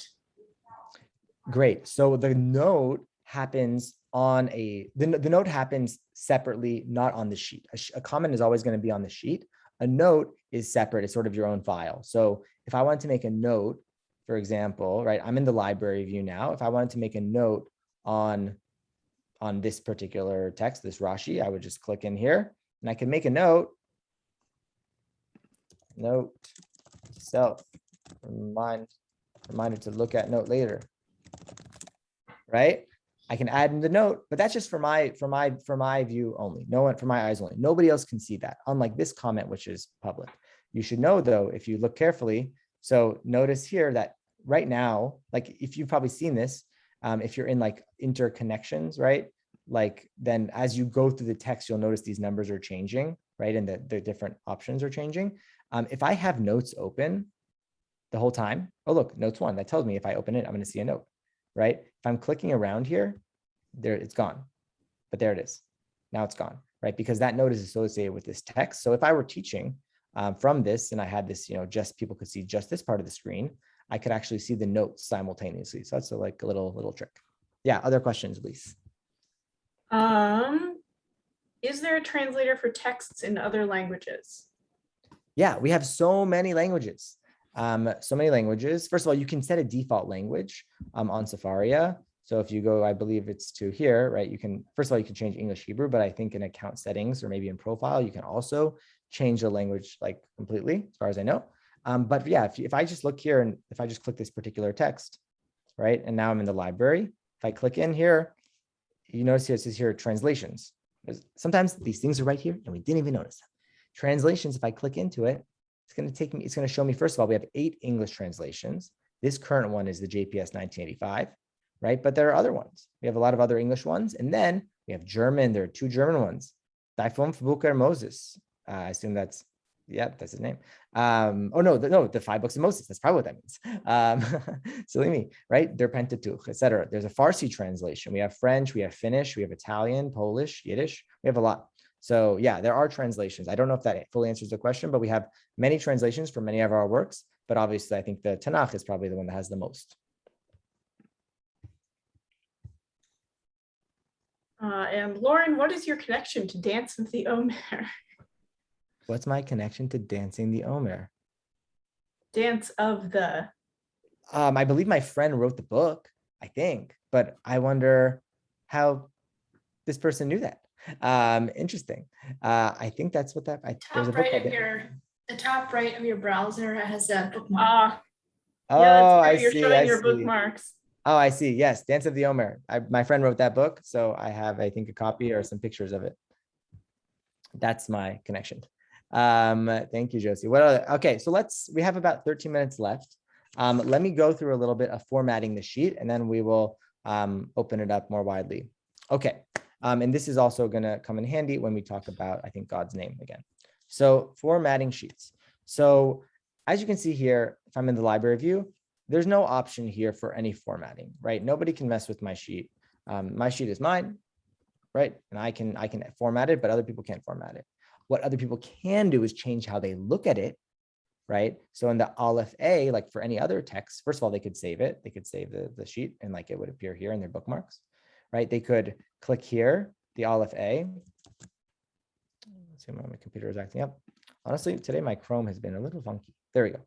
Great. So the note happens on the note happens separately, not on the sheet. A comment is always going to be on the sheet. A note is separate. It's sort of your own file. So if I wanted to make a note, for example, right, I'm in the library view now. If I wanted to make a note on this particular text, this Rashi, I would just click in here and I can make a note. Note self, reminder to look at note later, right? I can add in the note, but that's just for my view only. No one, for my eyes only. Nobody else can see that, unlike this comment, which is public. You should know though, if you look carefully. So notice here that right now, like if you've probably seen this, if you're in like interconnections, right? Like then as you go through the text, you'll notice these numbers are changing, right? And the different options are changing. If I have notes open the whole time, oh look, notes 1, that tells me if I open it, I'm going to see a note, right? If I'm clicking around here, there it's gone, but there it is. Now it's gone, right? Because that note is associated with this text. So if I were teaching from this and I had this, just people could see just this part of the screen, I could actually see the notes simultaneously. So that's like a little trick. Yeah. Other questions, please. Is there a translator for texts in other languages? Yeah, we have so many languages. First of all, you can set a default language on Sefaria. So if you go, I believe it's to here, right? You can, first of all, you can change English, Hebrew, but I think in account settings or maybe in profile, you can also change the language like completely, as far as I know. But yeah, if I just look here and if I just click this particular text, right? And now I'm in the library. If I click in here, you notice here, it says here, translations. Sometimes these things are right here and we didn't even notice them. Translations, if I click into it, it's going to show me, first of all, we have 8 English translations. This current one is the JPS 1985, right? But there are other ones. We have a lot of other English ones. And then we have German. There are 2 German ones. Daifon Bucher Moses. I assume that's his name. The 5 books of Moses. That's probably what that means. Silly me, right? They're Pentateuch, etc. There's a Farsi translation. We have French, we have Finnish, we have Italian, Polish, Yiddish. We have a lot. So yeah, there are translations. I don't know if that fully answers the question, but we have many translations for many of our works. But obviously, I think the Tanakh is probably the one that has the most. And Lauren, what is your connection to Dance of the Omer? What's my connection to Dancing the Omer? Dance of the. I believe my friend wrote the book, I think, but I wonder how this person knew that. Interesting. I think that's what that. Top right of your the top right of your browser has a bookmark. Ah, Oh, yeah, that's I great. You're see. showing I your see. bookmarks. Oh, I see. Yes, Dance of the Omer. My friend wrote that book, so I have, I think, a copy or some pictures of it. That's my connection. Thank you, Josie. What other? Okay, so we have about 13 minutes left. Let me go through a little bit of formatting the sheet, and then we will open it up more widely. Okay, and this is also going to come in handy when we talk about, I think, God's name again. So formatting sheets. So as you can see here, if I'm in the library view, there's no option here for any formatting, right? Nobody can mess with my sheet. My sheet is mine, right? And I can format it, but other people can't format it. What other people can do is change how they look at it, right? So in the Aleph A, like for any other text, first of all, they could save it. They could save the sheet and like it would appear here in their bookmarks, right? They could click here, the Aleph A. Let's see, my computer is acting up. Honestly, today my Chrome has been a little funky. There we go.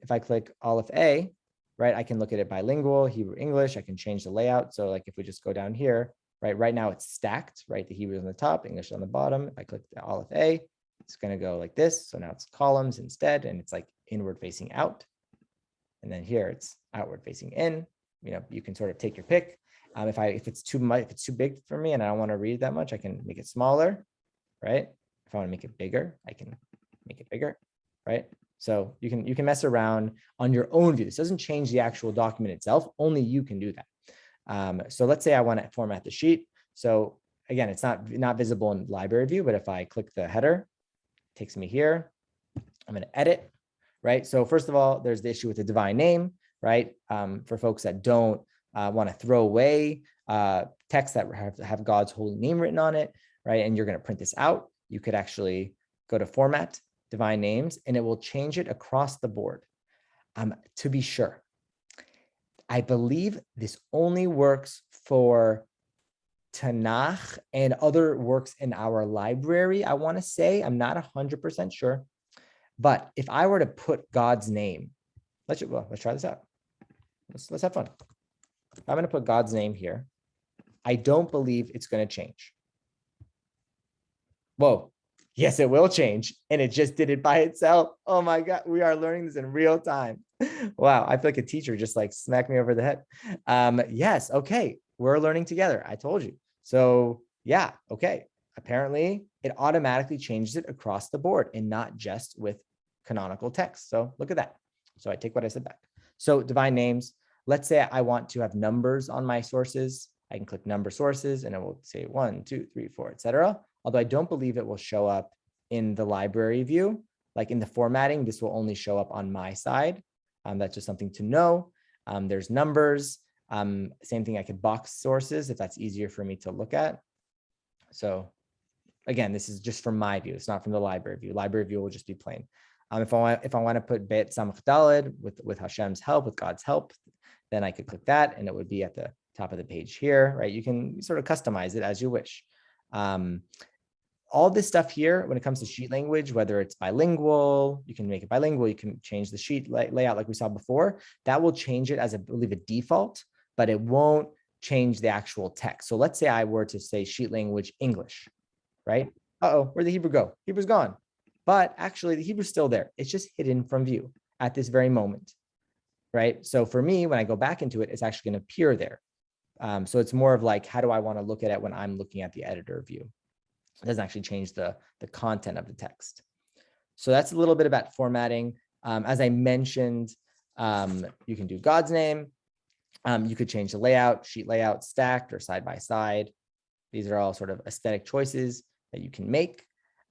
If I click Aleph A, right, I can look at it bilingual, Hebrew, English. I can change the layout. So like if we just go down here, right now it's stacked, right? The Hebrew is on the top, English on the bottom. If I click the Aleph A, it's going to go like this. So now it's columns instead, and it's like inward facing out. And then here it's outward facing in. You know, you can sort of take your pick. If it's too much, if it's too big for me and I don't want to read that much, I can make it smaller, right? If I want to make it bigger, I can make it bigger, right? So you can mess around on your own view. This doesn't change the actual document itself. Only you can do that. So let's say I want to format the sheet. So again, it's not visible in library view, but if I click the header, it takes me here. I'm going to edit, right? So first of all, there's the issue with the divine name, right? For folks that don't want to throw away text that have God's holy name written on it, right? And you're going to print this out. You could actually go to Format, Divine Names, and it will change it across the board. To be sure, I believe this only works for Tanakh and other works in our library. I want to say, I'm not 100% sure, but if I were to put God's name, let's try this out. Let's have fun. I'm going to put God's name here. I don't believe it's going to change. Whoa. Yes, it will change. And it just did it by itself. Oh my God. We are learning this in real time. Wow. I feel like a teacher just like smacked me over the head. Yes. Okay. We're learning together. I told you. So yeah. Okay. Apparently it automatically changes it across the board and not just with canonical text. So look at that. So I take what I said back. So divine names. Let's say I want to have numbers on my sources. I can click number sources and it will say 1, 2, 3, 4, etc. Although I don't believe it will show up in the library view, like in the formatting, this will only show up on my side. That's just something to know. There's numbers. Same thing, I could box sources if that's easier for me to look at. So again, this is just from my view. It's not from the library view. Library view will just be plain. If I want to put Bet Samach Daled with Hashem's help, with God's help, then I could click that and it would be at the top of the page here, right? You can sort of customize it as you wish. All this stuff here, when it comes to sheet language, whether it's bilingual, you can make it bilingual, you can change the sheet layout like we saw before, that will change it as I believe a default, but it won't change the actual text. So let's say I were to say sheet language English, right? Uh-oh, where'd the Hebrew go? Hebrew's gone. But actually the Hebrew's still there. It's just hidden from view at this very moment, right? So for me, when I go back into it, it's actually going to appear there. So it's more of like, how do I want to look at it when I'm looking at the editor view? It doesn't actually change the content of the text. So that's a little bit about formatting. As I mentioned, you can do God's name. You could change the layout, sheet layout, stacked or side by side. These are all sort of aesthetic choices that you can make.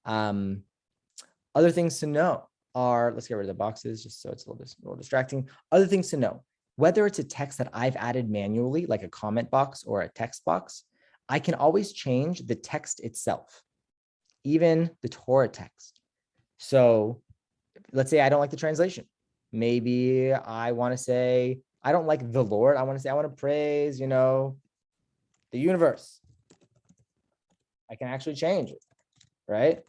Other things to know are, let's get rid of the boxes just so it's a little distracting. Other things to know, whether it's a text that I've added manually, like a comment box or a text box, I can always change the text itself, even the Torah text. So let's say I don't like the translation. Maybe I want to say, I don't like the Lord. I want to say, I want to praise, the universe. I can actually change it, right?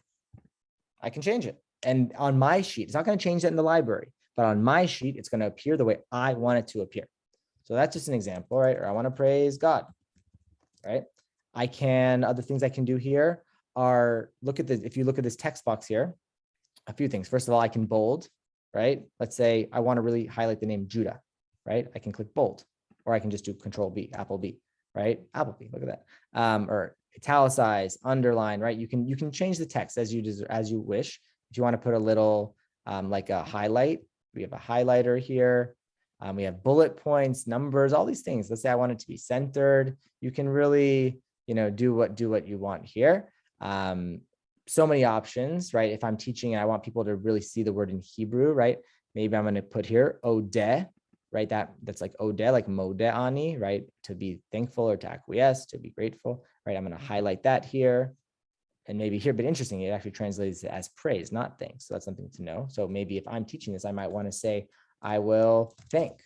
I can change it. And on my sheet, it's not going to change that in the library, but on my sheet, it's going to appear the way I want it to appear. So that's just an example, right? Or I want to praise God, right? Other things I can do here are if you look at this text box here, a few things. First of all, I can bold, right? Let's say I want to really highlight the name Judah, right? I can click bold, or I can just do Control B, Apple B, right? Apple B, look at that. Or italicize, underline, right? You can change the text as you wish. If you want to put a little like a highlight, we have a highlighter here. We have bullet points, numbers, all these things. Let's say I want it to be centered. You can really, do what you want here. So many options, right? If I'm teaching and I want people to really see the word in Hebrew, right? Maybe I'm going to put here odeh, right? That's like odeh, like modeh ani, right? To be thankful or to acquiesce, to be grateful, right? I'm going to highlight that here. And maybe here, but interesting, it actually translates it as praise, not thanks. So that's something to know. So maybe if I'm teaching this, I might want to say, I will thank,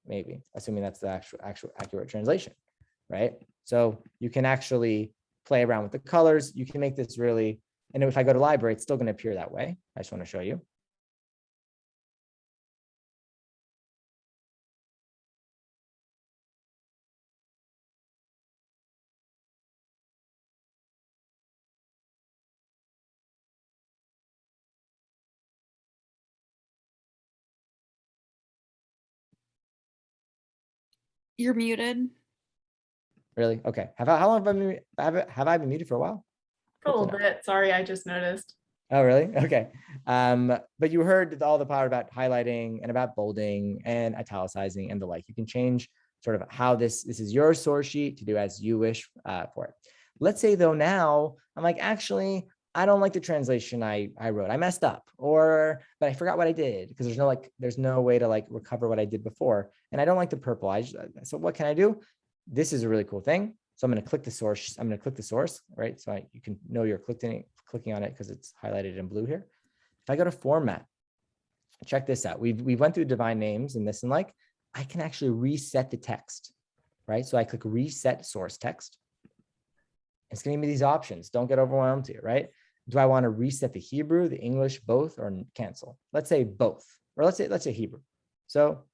maybe, assuming that's the actual accurate translation, right? So you can actually play around with the colors. You can make this really, and if I go to library, it's still going to appear that way. I just want to show you. You're muted. Really? Okay. How long have I been muted for a while? A little bit. Sorry, I just noticed. Oh, really? Okay. But you heard all the power about highlighting and about bolding and italicizing and the like. You can change sort of how this is your source sheet to do as you wish for it. Let's say though now I'm like, actually, I don't like the translation I wrote. I messed up, but I forgot what I did because there's no way to like recover what I did before. And I don't like the purple. So what can I do? This is a really cool thing. So I'm going to click the source. I'm going to click the source, right? So you can know you're clicking on it because it's highlighted in blue here. If I go to format, check this out. We went through divine names and this and like, I can actually reset the text, right? So I click reset source text. It's going to give me these options. Don't get overwhelmed here, right? Do I want to reset the Hebrew, the English, both, or cancel? Let's say both, or let's say Hebrew. So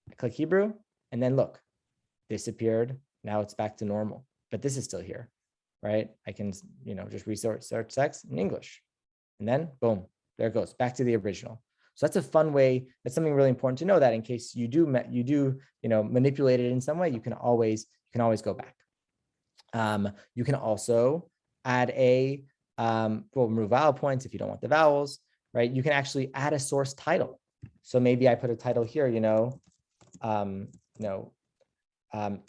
I click Hebrew, and then look, disappeared. Now it's back to normal, but this is still here, right? I can, just research text in English, and then boom, there it goes back to the original. So that's a fun way. That's something really important to know, that in case you do manipulate it in some way, you can always go back. You can also add remove vowel points if you don't want the vowels, right? You can actually add a source title. So maybe I put a title here,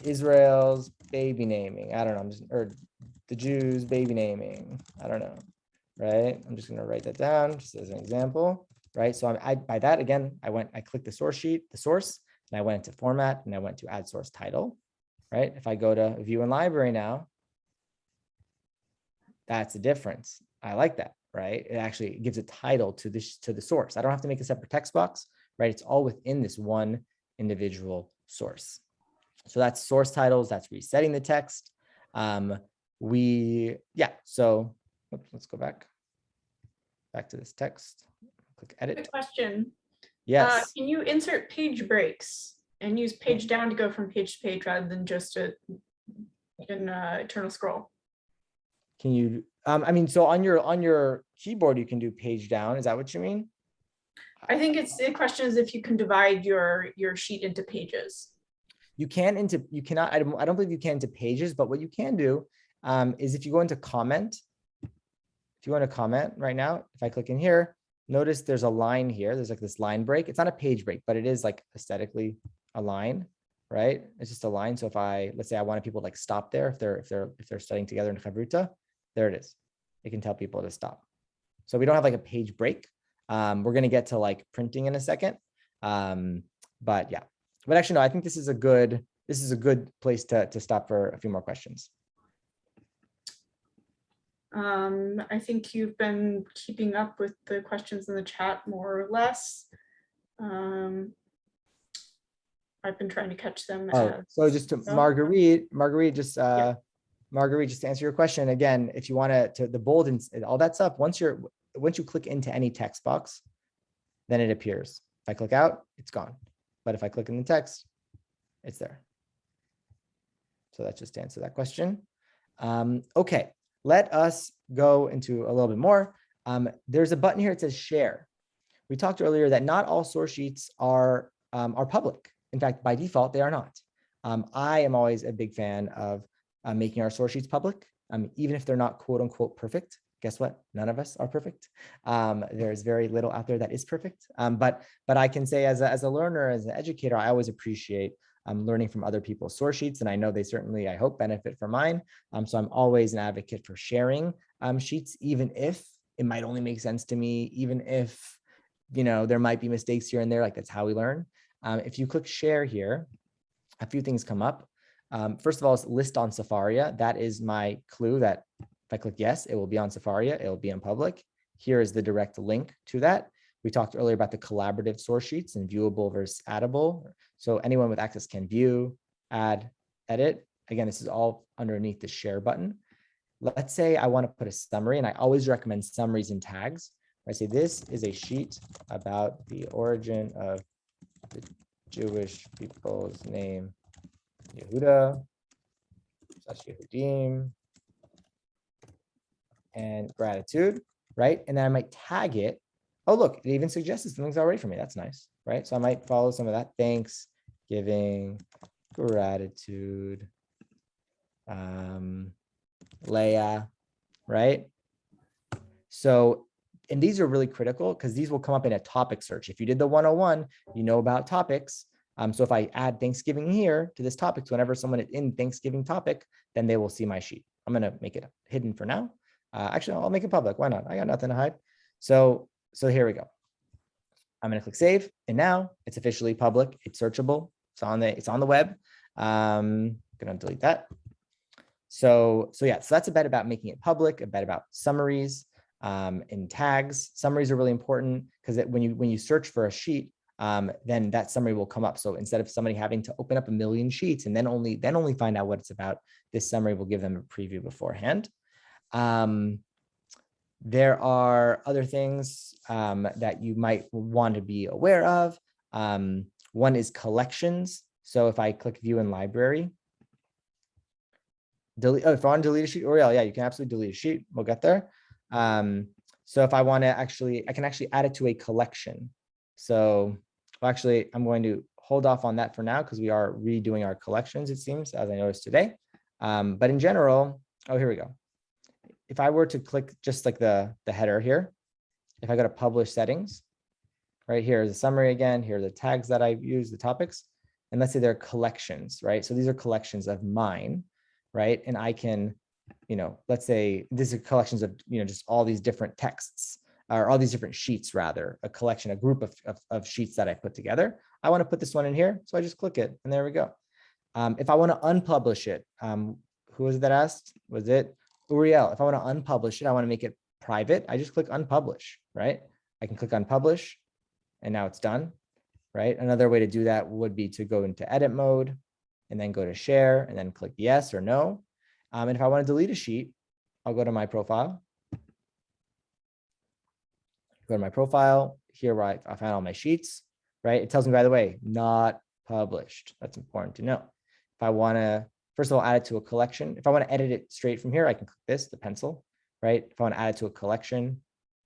Israel's baby naming. I don't know. Or the Jews baby naming. I don't know, right? I'm just going to write that down just as an example, right? So by that, again, I clicked the source sheet, the source, and I went to format, and I went to add source title, right? If I go to view in library now, that's the difference. I like that, right? It actually gives a title to the source. I don't have to make a separate text box, right? It's all within this one individual source. So that's source titles. That's resetting the text. So let's go back to this text. Click edit. Good question. Yes. Can you insert page breaks and use page down to go from page to page rather than just an eternal scroll? Can you, so on your keyboard, you can do page down. Is that what you mean? I think the question is if you can divide your sheet into pages. You cannot, I don't believe you can into pages, but what you can do is if you go into comment, right now, if I click in here, notice there's a line here. There's like this line break. It's not a page break, but it is like aesthetically a line, right? It's just a line. So let's say I wanted people to like stop there if they're studying together in Chavruta, there it is. It can tell people to stop. So we don't have like a page break. We're going to get to like printing in a second. But yeah, but actually, no, I think this is a good place to stop for a few more questions. I think you've been keeping up with the questions in the chat more or less. I've been trying to catch them. So just to Marguerite, just to answer your question again, if you want to the bold and all that stuff, once you click into any text box, then it appears. If I click out, it's gone. But if I click in the text, it's there. So that's just to answer that question. Okay, let us go into a little bit more. there's a button here that says share. We talked earlier that not all source sheets are public. In fact, by default, they are not. I am always a big fan of making our source sheets public, even if they're not quote unquote perfect. Guess what? None of us are perfect. There's very little out there that is perfect. But I can say as a learner, as an educator, I always appreciate learning from other people's source sheets. And I know they certainly, I hope, benefit from mine. So I'm always an advocate for sharing sheets, even if it might only make sense to me, even if, you know, there might be mistakes here and there, like that's how we learn. If you click share here, a few things come up. First of all, it's list on Sefaria. That is my clue that if I click yes, it will be on Sefaria, it will be in public. Here is the direct link to that. We talked earlier about the collaborative source sheets and viewable versus addable. So anyone with access can view, add, edit. Again, this is all underneath the share button. Let's say I want to put a summary, and I always recommend summaries and tags. I say this is a sheet about the origin of the Jewish people's name, Yehuda, Yehudim, and gratitude, right? And then I might tag it. Oh, look, it even suggested something's already for me. That's nice, right? So I might follow some of that. Thanks, giving, gratitude, Leah, right? So, and these are really critical because these will come up in a topic search. If you did the 101, you know about topics. So if I add Thanksgiving here to this topic, so whenever someone is in Thanksgiving topic, then they will see my sheet. I'm going to make it hidden for now. Actually, I'll make it public. Why not? I got nothing to hide. So here we go. I'm going to click save, and now it's officially public. It's searchable. It's on the web. I'm going to delete that. So yeah, so that's a bit about making it public, a bit about summaries and tags. Summaries are really important because when you search for a sheet, then that summary will come up. So instead of somebody having to open up a million sheets and then only find out what it's about, this summary will give them a preview beforehand. There are other things that you might want to be aware of. One is collections. So if I click view in library, delete. Oh, if I want to delete a sheet, Uriel, yeah, you can absolutely delete a sheet. We'll get there. So if I want to I can actually add it to a collection. So actually, I'm going to hold off on that for now because we are redoing our collections, it seems, as I noticed today. But in general, oh, here we go. If I were to click just like the header here, if I go to publish settings, right here is the summary again, here are the tags that I use, the topics, and let's say they're collections, right? So these are collections of mine, right? And I can, let's say these are collections of, just all these different texts or all these different sheets, rather, a collection, a group of sheets that I put together. I want to put this one in here. So I just click it and there we go. If I want to unpublish it, who was it that asked? Was it Uriel? If I want to unpublish it, I want to make it private. I just click unpublish, right? I can click unpublish and now it's done, right? Another way to do that would be to go into edit mode and then go to share and then click yes or no. And if I want to delete a sheet, I'll go to my profile. Go to my profile here where I found all my sheets, right? It tells me, by the way, not published. That's important to know. If I want to, first of all, add it to a collection. If I want to edit it straight from here, I can click this, the pencil, right? If I want to add it to a collection,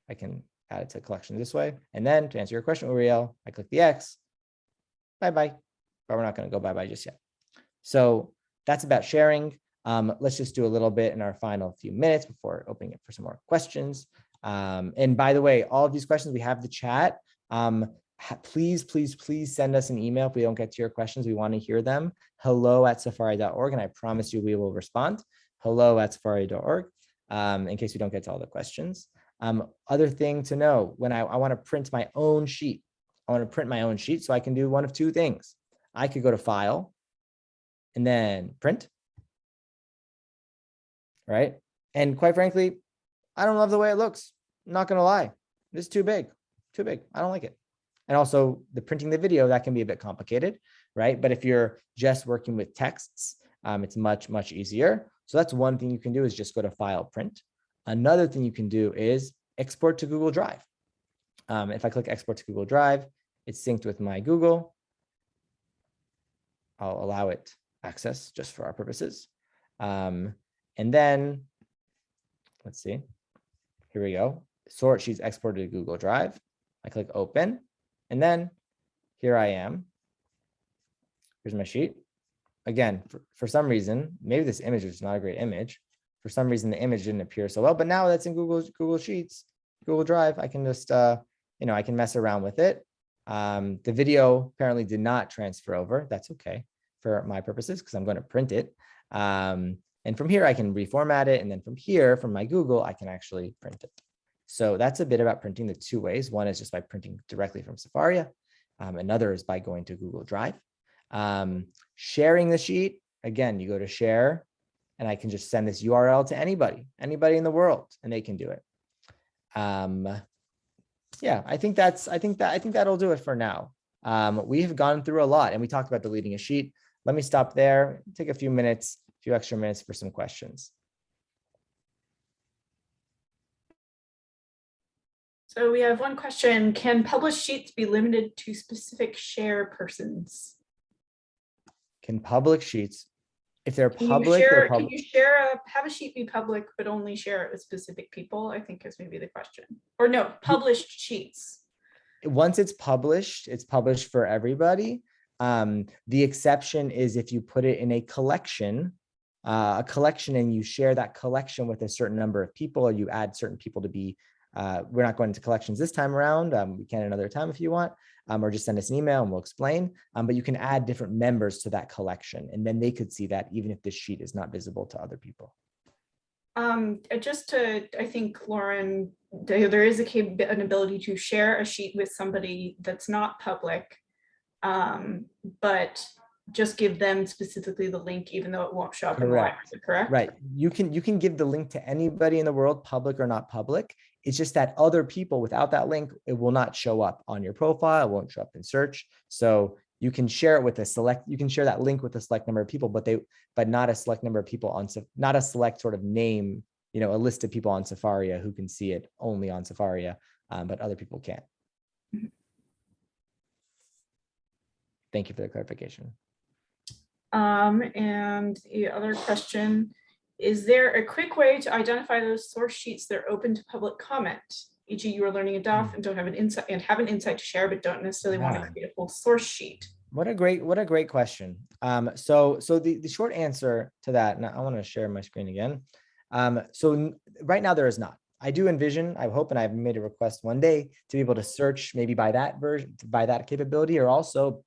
I can add it to a collection this way. And then to answer your question, Uriel, I click the X, bye-bye, but we're not going to go bye-bye just yet. So that's about sharing. Let's just do a little bit in our final few minutes before opening it for some more questions. And by the way, all of these questions, we have the chat. Please send us an email if we don't get to your questions. We want to hear them. hello@sefaria.org, and I promise you we will respond. hello@sefaria.org, in case we don't get to all the questions. Other thing to know, when I want to print my own sheet, so I can do one of two things. I could go to File and then Print, right? And quite frankly, I don't love the way it looks. I'm not going to lie. It's too big. I don't like it. And also the printing the video, that can be a bit complicated, right? But if you're just working with texts, it's much, much easier. So that's one thing you can do, is just go to File, Print. Another thing you can do is export to Google Drive. If I click Export to Google Drive, it's synced with my Google. I'll allow it access just for our purposes. And then, let's see, here we go. sort sheets exported to Google Drive. I click open, and then here I am. Here's my sheet. Again, for some reason, maybe this image is not a great image. For some reason, the image didn't appear so well, but now that's in Google Sheets, Google Drive. I can just, I can mess around with it. The video apparently did not transfer over. That's okay for my purposes because I'm going to print it. And from here, I can reformat it. And then from here, from my Google, I can actually print it. So that's a bit about printing the two ways. One is just by printing directly from Sefaria. Another is by going to Google Drive. Sharing the sheet, again, you go to share, and I can just send this URL to anybody in the world, and they can do it. Yeah, I think that'll do it for now. We have gone through a lot, and we talked about deleting a sheet. Let me stop there, take a few extra minutes for some questions. So we have one question. Can published sheets be limited to specific share persons? Can public sheets, if they're Can public, you share have a sheet be public, but only share it with specific people? I think is maybe the question. Or no, published sheets. Once it's published for everybody. The exception is if you put it in a collection, and you share that collection with a certain number of people, or you add certain people to be, we're not going into collections this time around. We can another time if you want, or just send us an email and we'll explain. But you can add different members to that collection, and then they could see that even if this sheet is not visible to other people. I think, Lauren, there is an ability to share a sheet with somebody that's not public, but just give them specifically the link, even though it won't show up in the library, correct? Right. You can give the link to anybody in the world, public or not public. It's just that other people without that link, it will not show up on your profile. It won't show up in search. So you can share it with you can share that link with a select number of people, but not a select number of people not a select sort of name, a list of people on Sefaria who can see it only on Sefaria, but other people can't. Mm-hmm. Thank you for the clarification. And the other question, is there a quick way to identify those source sheets that are open to public comment? E.g., you are learning a DOF and don't have an insight to share, but don't necessarily want to create a full source sheet. What a great question. So the short answer to that, now I want to share my screen again. So right now there is not. I do envision, I hope, and I've made a request one day to be able to search maybe by that version, by that capability, or also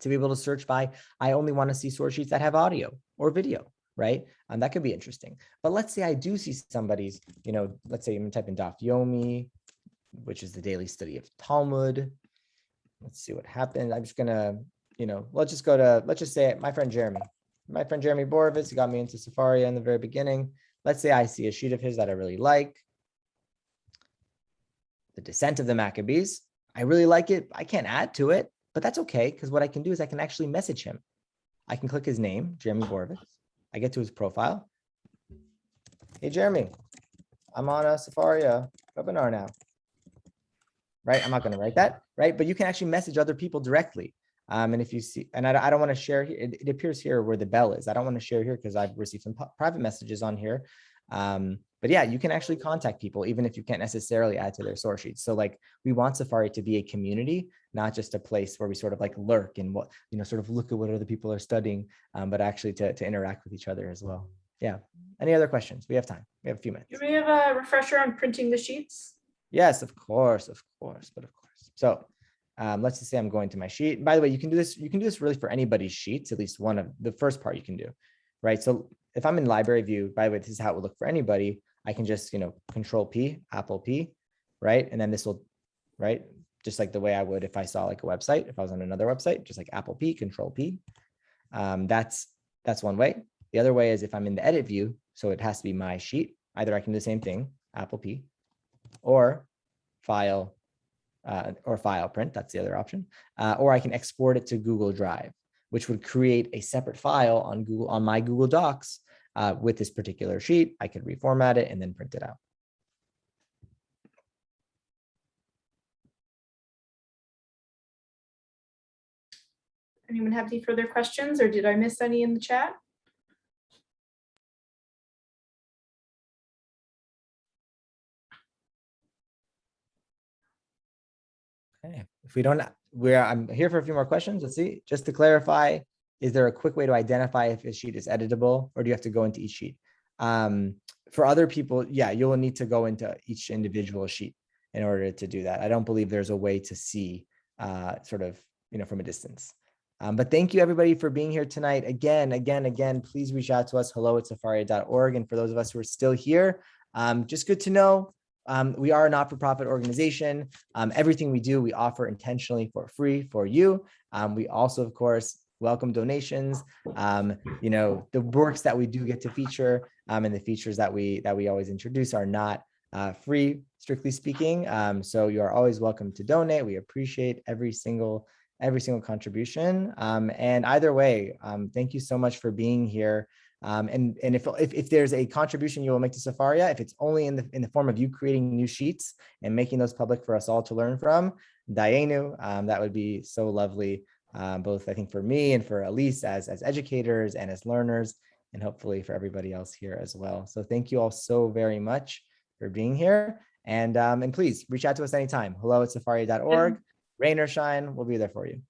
to be able to search by, I only want to see source sheets that have audio or video, right? That could be interesting. But let's say I do see somebody's, let's say I'm type in Daf Yomi, which is the daily study of Talmud. Let's see what happens. I'm just gonna, let's just say my friend Jeremy Borovitz, he got me into Sefaria in the very beginning. Let's say I see a sheet of his that I really like. The Descent of the Maccabees. I really like it. I can't add to it, but that's okay, because what I can do is I can actually message him. I can click his name, Jeremy Borovitz. I get to his profile. Hey, Jeremy, I'm on a Sefaria webinar now. Right? I'm not going to write that, right? But you can actually message other people directly. And if you see, and I don't want to share here, it appears here where the bell is. I don't want to share here because I've received some private messages on here. But yeah, you can actually contact people even if you can't necessarily add to their source sheets. So like, we want Sefaria to be a community, not just a place where we sort of like lurk and sort of look at what other people are studying, but actually to interact with each other as well. Yeah. Any other questions? We have time. We have a few minutes. Do we have a refresher on printing the sheets? Yes, of course. So let's just say I'm going to my sheet. By the way, you can do this really for anybody's sheets, at least one of the first part you can do, right? So if I'm in library view, by the way, this is how it would look for anybody. I can just, Control P, Apple P, right? And then this will, right? Just like the way I would if I saw like a website, if I was on another website, just like Apple P, Control P. That's one way. The other way is if I'm in the edit view, so it has to be my sheet. Either I can do the same thing, Apple P, or file print. That's the other option. Or I can export it to Google Drive, which would create a separate file on my Google Docs with this particular sheet. I could reformat it and then print it out. Anyone have any further questions, or did I miss any in the chat? Okay. If we don't, I'm here for a few more questions. Let's see. Just to clarify, is there a quick way to identify if a sheet is editable, or do you have to go into each sheet? For other people, yeah, you will need to go into each individual sheet in order to do that. I don't believe there's a way to see sort of, from a distance. But thank you everybody for being here tonight. Again, please reach out to us, hello@sefaria.org. And for those of us who are still here, just good to know, we are a not-for-profit organization. Everything we do, we offer intentionally for free for you. We also, of course, welcome donations. The works that we do get to feature and the features that we always introduce are not free, strictly speaking. So you are always welcome to donate. We appreciate every single contribution. And either way, thank you so much for being here. And if there's a contribution you will make to Sefaria, if it's only in the form of you creating new sheets and making those public for us all to learn from, Dayenu, that would be so lovely, both I think for me and for Elise as educators and as learners, and hopefully for everybody else here as well. So thank you all so very much for being here, and please reach out to us anytime. hello@sefaria.org. Rain or shine, we'll be there for you.